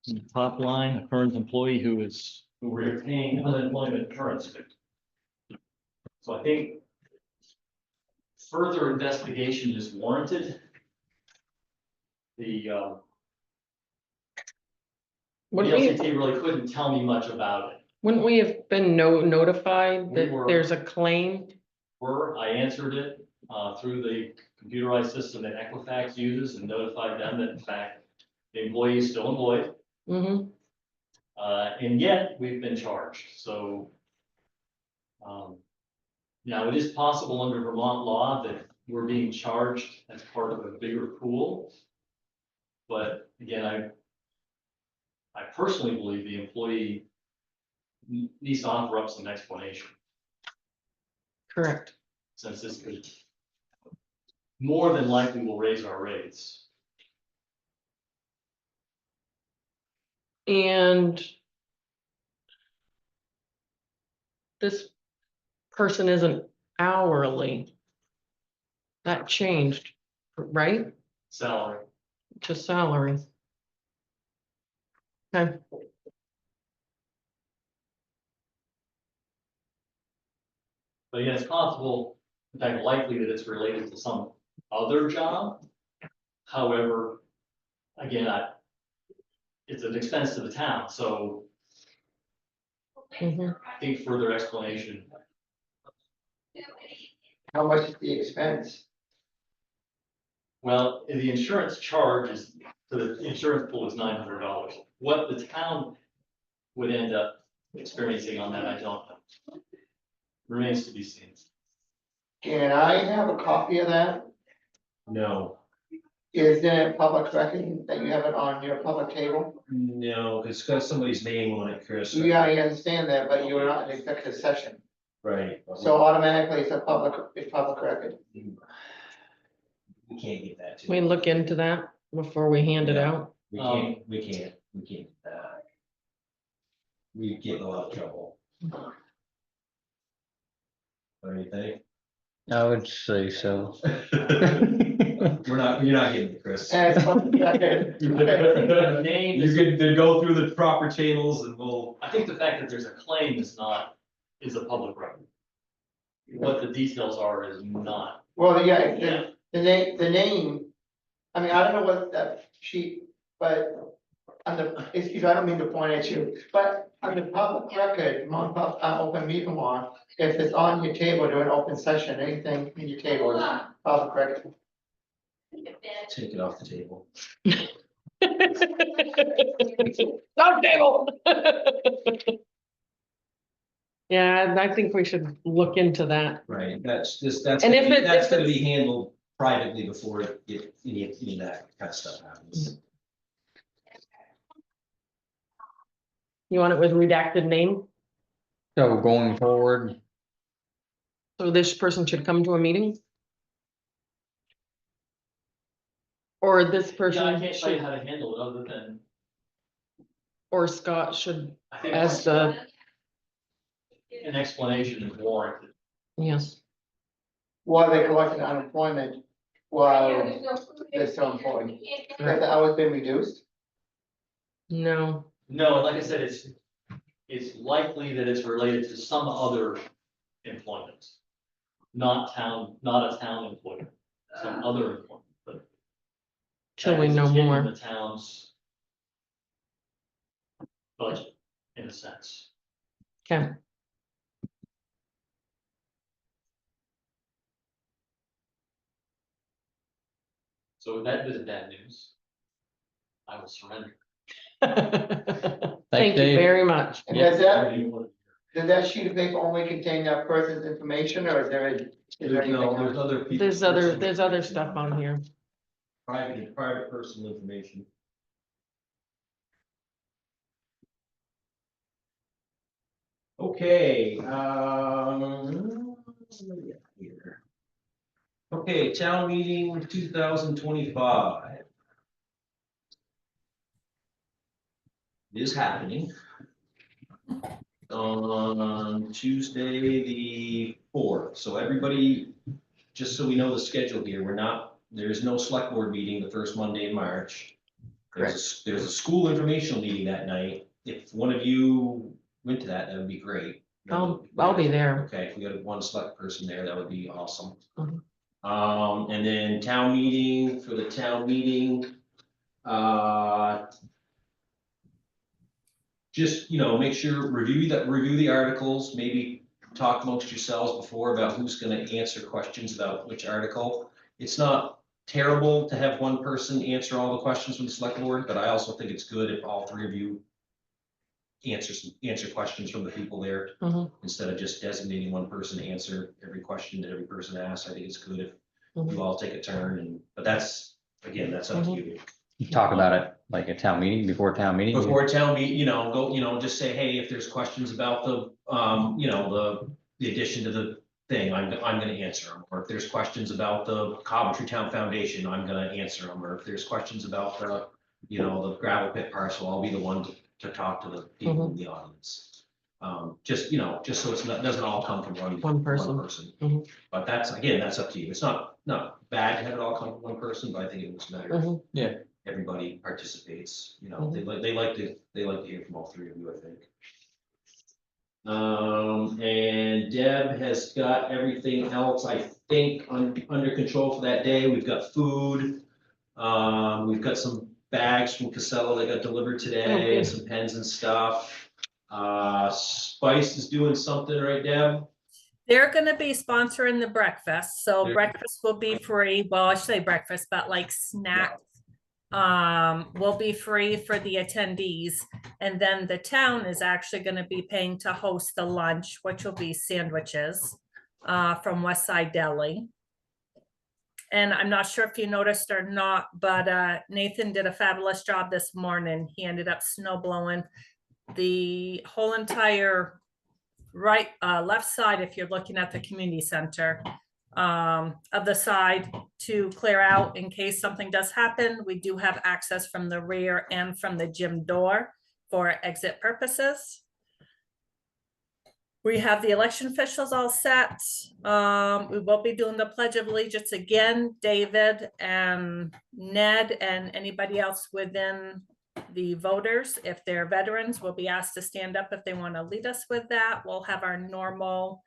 In the top line, a current employee who we're paying unemployment insurance. So I think further investigation is warranted. The Wouldn't we, LCT really couldn't tell me much about it. wouldn't we have been notified We that were. there's a claim? I answered it through the computerized system that Equifax uses and notified them that in fact the employee is still employed. Mm-hmm, And yet we've been charged, so. Now it is possible under Vermont law that we're being charged as part of a bigger pool. But again, I personally believe the employee needs to offer up some explanation, correct. since this could more than likely will raise our rates. And this person isn't hourly. That changed, right, Salary. to salary? Okay, But yeah, it's possible, in fact, likely that it's related to some other job. However, again, it's an expense to the town, so mhm. I think further explanation. How much is the expense? Well, the insurance charge is, so the insurance pool is $900. What the town would end up experiencing on that, I don't know. Remains to be seen. Can I have a copy of that? No, Is there a public record that you have it on your public table? no, it's got somebody's name on it, Chris. Yeah, I understand that, but you were not in executive session, Right. so automatically it's public record. We can't get that to. We look into that before we hand it Yeah. out. We can't get that. We get in a lot of trouble. What do you think? I would say so. You're not getting it, Chris. And it's public record. The name You is, could go through the proper channels and we'll. I think the fact that there's a claim is a public record. What the details are is not. Well, yeah, the name, I mean, I don't know what that sheet, but excuse me, I don't mean to point at you, but on the public record, open meeting law, if it's on your table during open session, anything in your table is public record. Take it off the table. Dog table. Yeah, I think we should look into that. Right, that's And if that's if gonna it's- be handled privately before any of that kind of stuff happens. You want it with redacted name? So going forward, So this person should come to a meeting? Or this Yeah, I person can't tell you should, how to handle it other than, or Scott should, I think as the, an explanation is warranted. yes. While they collected unemployment, while they're still employed, have the hours been reduced? No, No, and like I said, it's likely that it's related to some other employment. Not a town employer, some other employment, but. till we that is know in more. The town's budget, in a sense. Okay, So with that bit of bad news, I will surrender. thank you Dave. very much. And does that sheet of paper only contain that person's information, or is there anything No, there's else? other people. There's other stuff on here. Private personal information. Okay, what do we got here? Okay, town meeting 2025. It is happening. on Tuesday, the 4th. So everybody, just so we know the schedule here, there's no select board meeting the first Monday in March. There's a school informational meeting that night. If one of you went to that, that would be great. I'll be there. Okay, if we got one select person there, that would be awesome. Mhm. And then town meeting, for the town meeting, just, make sure, review the articles, maybe talk amongst yourselves before about who's gonna answer questions about which article. It's not terrible to have one person answer all the questions from the select board, but I also think it's good if all three of you answer questions from the people there, Mhm. instead of just designating one person to answer every question that every person asks. I think it's good if Mhm. you all take a turn, but that's, again, that's up to you. Talk about it like a town meeting, before town meeting. Before town meeting, just say, hey, if there's questions about the addition to the thing, I'm gonna answer them. Or if there's questions about the Coventry Town Foundation, I'm gonna answer them. Or if there's questions about the gravel pit parcel, I'll be the one to talk to the people in the audience. Just so it's not, doesn't all come from One person. Mhm. But that's up to you. It's not bad to have it all come from one person, but I think it was better. Mhm. Everybody participates, they like to hear from all three of you, I think. And Deb has got everything else, I think, under control for that day. We've got food. We've got some bags from Casella that got delivered today, and some pens and stuff. Spice is doing something, right, Deb? They're gonna be sponsoring the breakfast, so There- breakfast will be free. Well, I say breakfast, but like snacks. Will be free for the attendees. And then the town is actually gonna be paying to host the lunch, which will be sandwiches from West Side Deli. And I'm not sure if you noticed or not, but Nathan did a fabulous job this morning. He ended up snow blowing the whole entire left side, if you're looking at the community center, of the side to clear out in case something does happen. We do have access from the rear and from the gym door for exit purposes. We have the election officials all set. We will be doing the Pledge of Allegiance again. David and Ned and anybody else within the voters, if they're veterans, will be asked to stand up if they want to lead us with that. We'll have our normal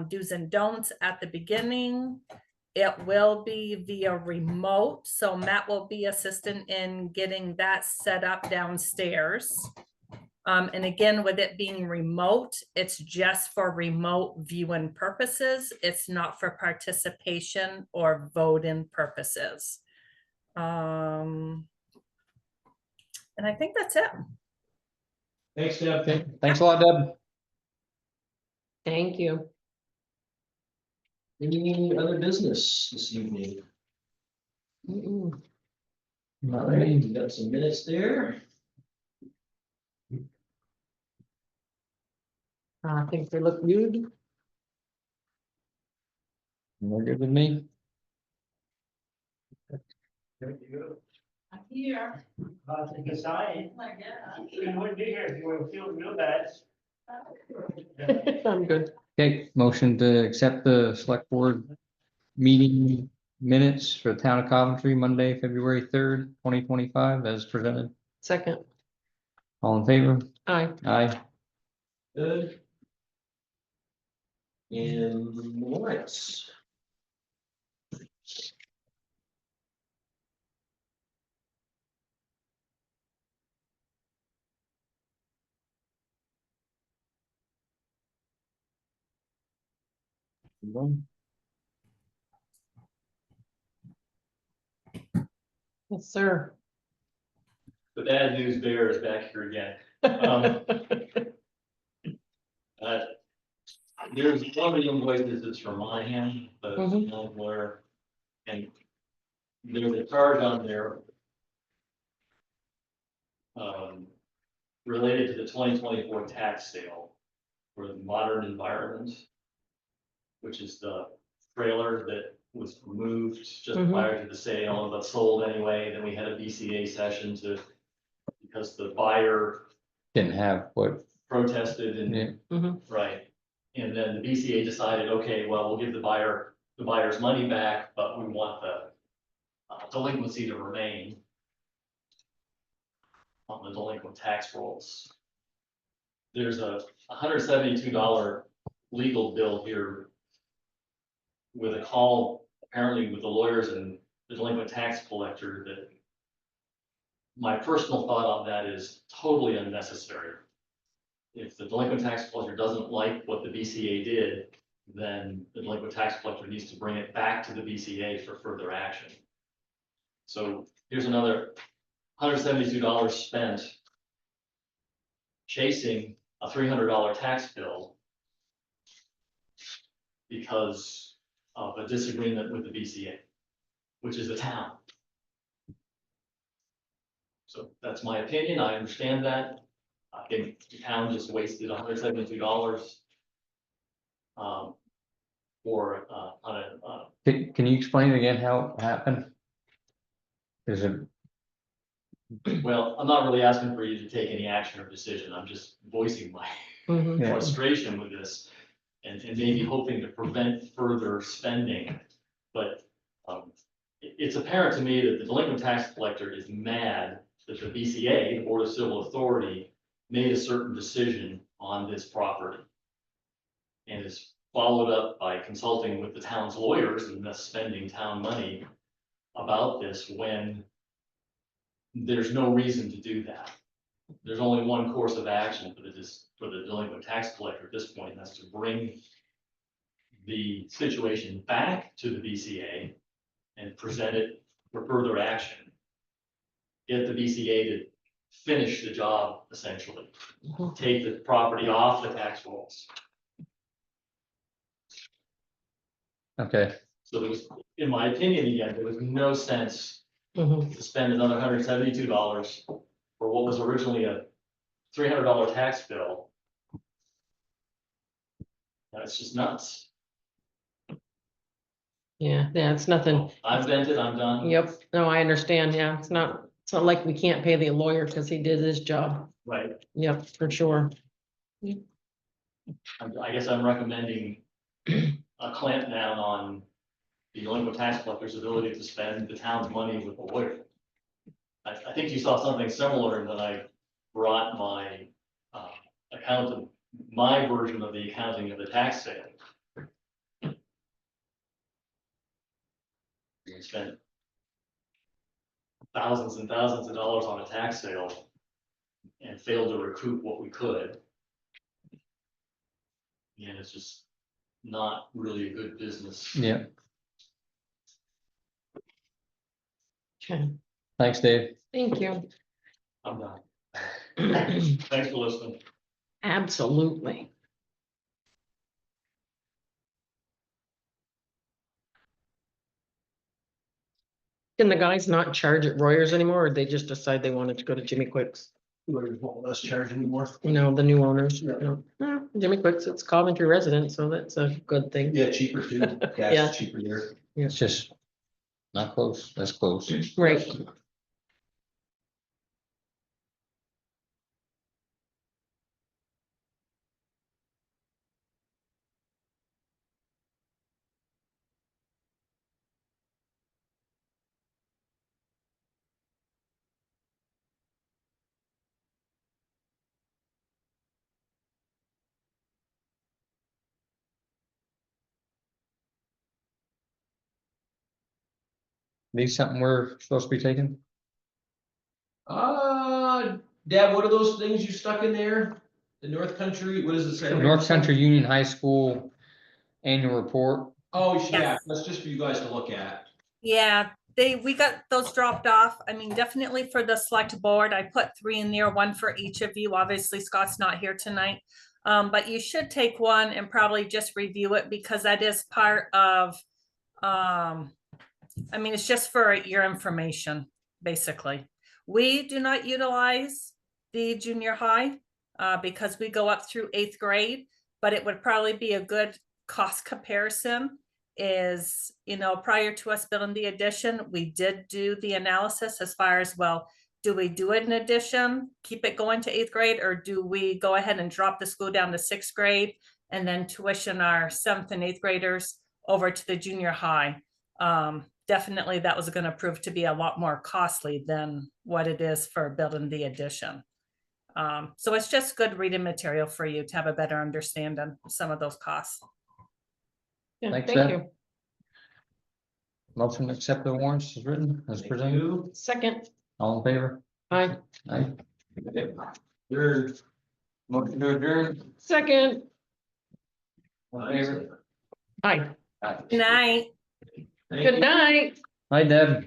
do's and don'ts at the beginning. It will be via remote, so Matt will be assistant in getting that set up downstairs. And again, with it being remote, it's just for remote viewing purposes. It's not for participation or voting purposes. And I think that's it. Thanks, Deb. Okay, thanks a lot, Deb. Thank you. Any other business this evening? Mm-mm. All right, we got some minutes there. I think they look good. You're good with me? Here. I'll take a sign. Oh my God. You wouldn't be here if you were feeling real bad. I'm good. Okay, motion to accept the select board meeting minutes for the town of Coventry, Monday, February 3rd, 2025, as presented. Second. All in favor? Aye. Aye. Good. And warrants. Yes, sir. The bad news bear is back here again. There's one of the invoices that's from Monahan, but Mhm. where, and there's a charge on there related to the 2024 tax sale for the Modern Environment, which is the trailer that was moved just Mhm. prior to the sale, but sold anyway. Then we had a BCA session because the buyer Didn't have what, protested Yeah. and, right. And then the BCA decided, okay, well, we'll give the buyer's money back, but we want the delinquency to remain on the delinquent tax rolls. There's a $172 legal bill here with a call, apparently with the lawyers and the delinquent tax collector, that my personal thought on that is totally unnecessary. If the delinquent tax collector doesn't like what the BCA did, then the delinquent tax collector needs to bring it back to the BCA for further action. So here's another $172 spent chasing a $300 tax bill because of a disagreement with the BCA, which is the town. So that's my opinion. I understand that. I think the town just wasted $172 for on a Can you explain again how it happened? Is it, well, I'm not really asking for you to take any action or decision. I'm just voicing my yeah, frustration with this and maybe hoping to prevent further spending. But it's apparent to me that the delinquent tax collector is mad that the BCA, the Board of Civil Authority, made a certain decision on this property. And is followed up by consulting with the town's lawyers and thus spending town money about this when there's no reason to do that. There's only one course of action for the delinquent tax collector at this point, and that's to bring the situation back to the BCA and present it for further action. Get the BCA to finish the job, essentially. Take the property off the tax rolls. okay, So there was, in my opinion, again, there was no sense Mhm. to spend another $172 for what was originally a $300 tax bill. That's just nuts. Yeah, it's nothing. I've vented, I'm done. Yep, no, I understand, yeah, it's not like we can't pay the lawyer because he did his job. Right. Yep, for sure. I guess I'm recommending a clamp down on the delinquent tax collector's ability to spend the town's money with a lawyer. I think you saw something similar when I brought my my version of the accounting of the tax sale. We spent thousands and thousands of dollars on a tax sale and failed to recoup what we could. And it's just not really a good business. yeah, Okay, thanks, Dave. thank you. I'm done. Thanks for listening. Absolutely. Can the guys not charge at Royers anymore, or they just decide they wanted to go to Jimmy Quick's? Won't let us charge anymore. You know, the new owners, you know, Jimmy Quick's, it's Coventry resident, so that's a good thing. Yeah, cheaper too. Yeah. Gas is cheaper there. It's just not close, that's close. Right. These something we're supposed to be taking? Dad, what are those things you stuck in there? The North Country, what does it say? North Country Union High School annual report. Oh, yeah, Yes. that's just for you guys to look at. Yeah, we got those dropped off. I mean, definitely for the select board, I put 3 in there, 1 for each of you. Obviously, Scott's not here tonight. But you should take one and probably just review it because that is part of, I mean, it's just for your information, basically. We do not utilize the junior high because we go up through 8th grade, but it would probably be a good cost comparison is, you know, prior to us building the addition, we did do the analysis as far as, well, do we do an addition, keep it going to 8th grade, or do we go ahead and drop the school down to 6th grade and then tuition our 7th and 8th graders over to the junior high? Definitely that was going to prove to be a lot more costly than what it is for building the addition. So it's just good reading material for you to have a better understanding of some of those costs. Yeah, Thanks, thank Deb. you. Motion to accept the warrants is written as Thank presented. you. Second, All in favor? aye, Aye. Third. Motion to adjourn. second, All in favor? aye. Aye. Good night. Thank Good you. night. Hi, Deb.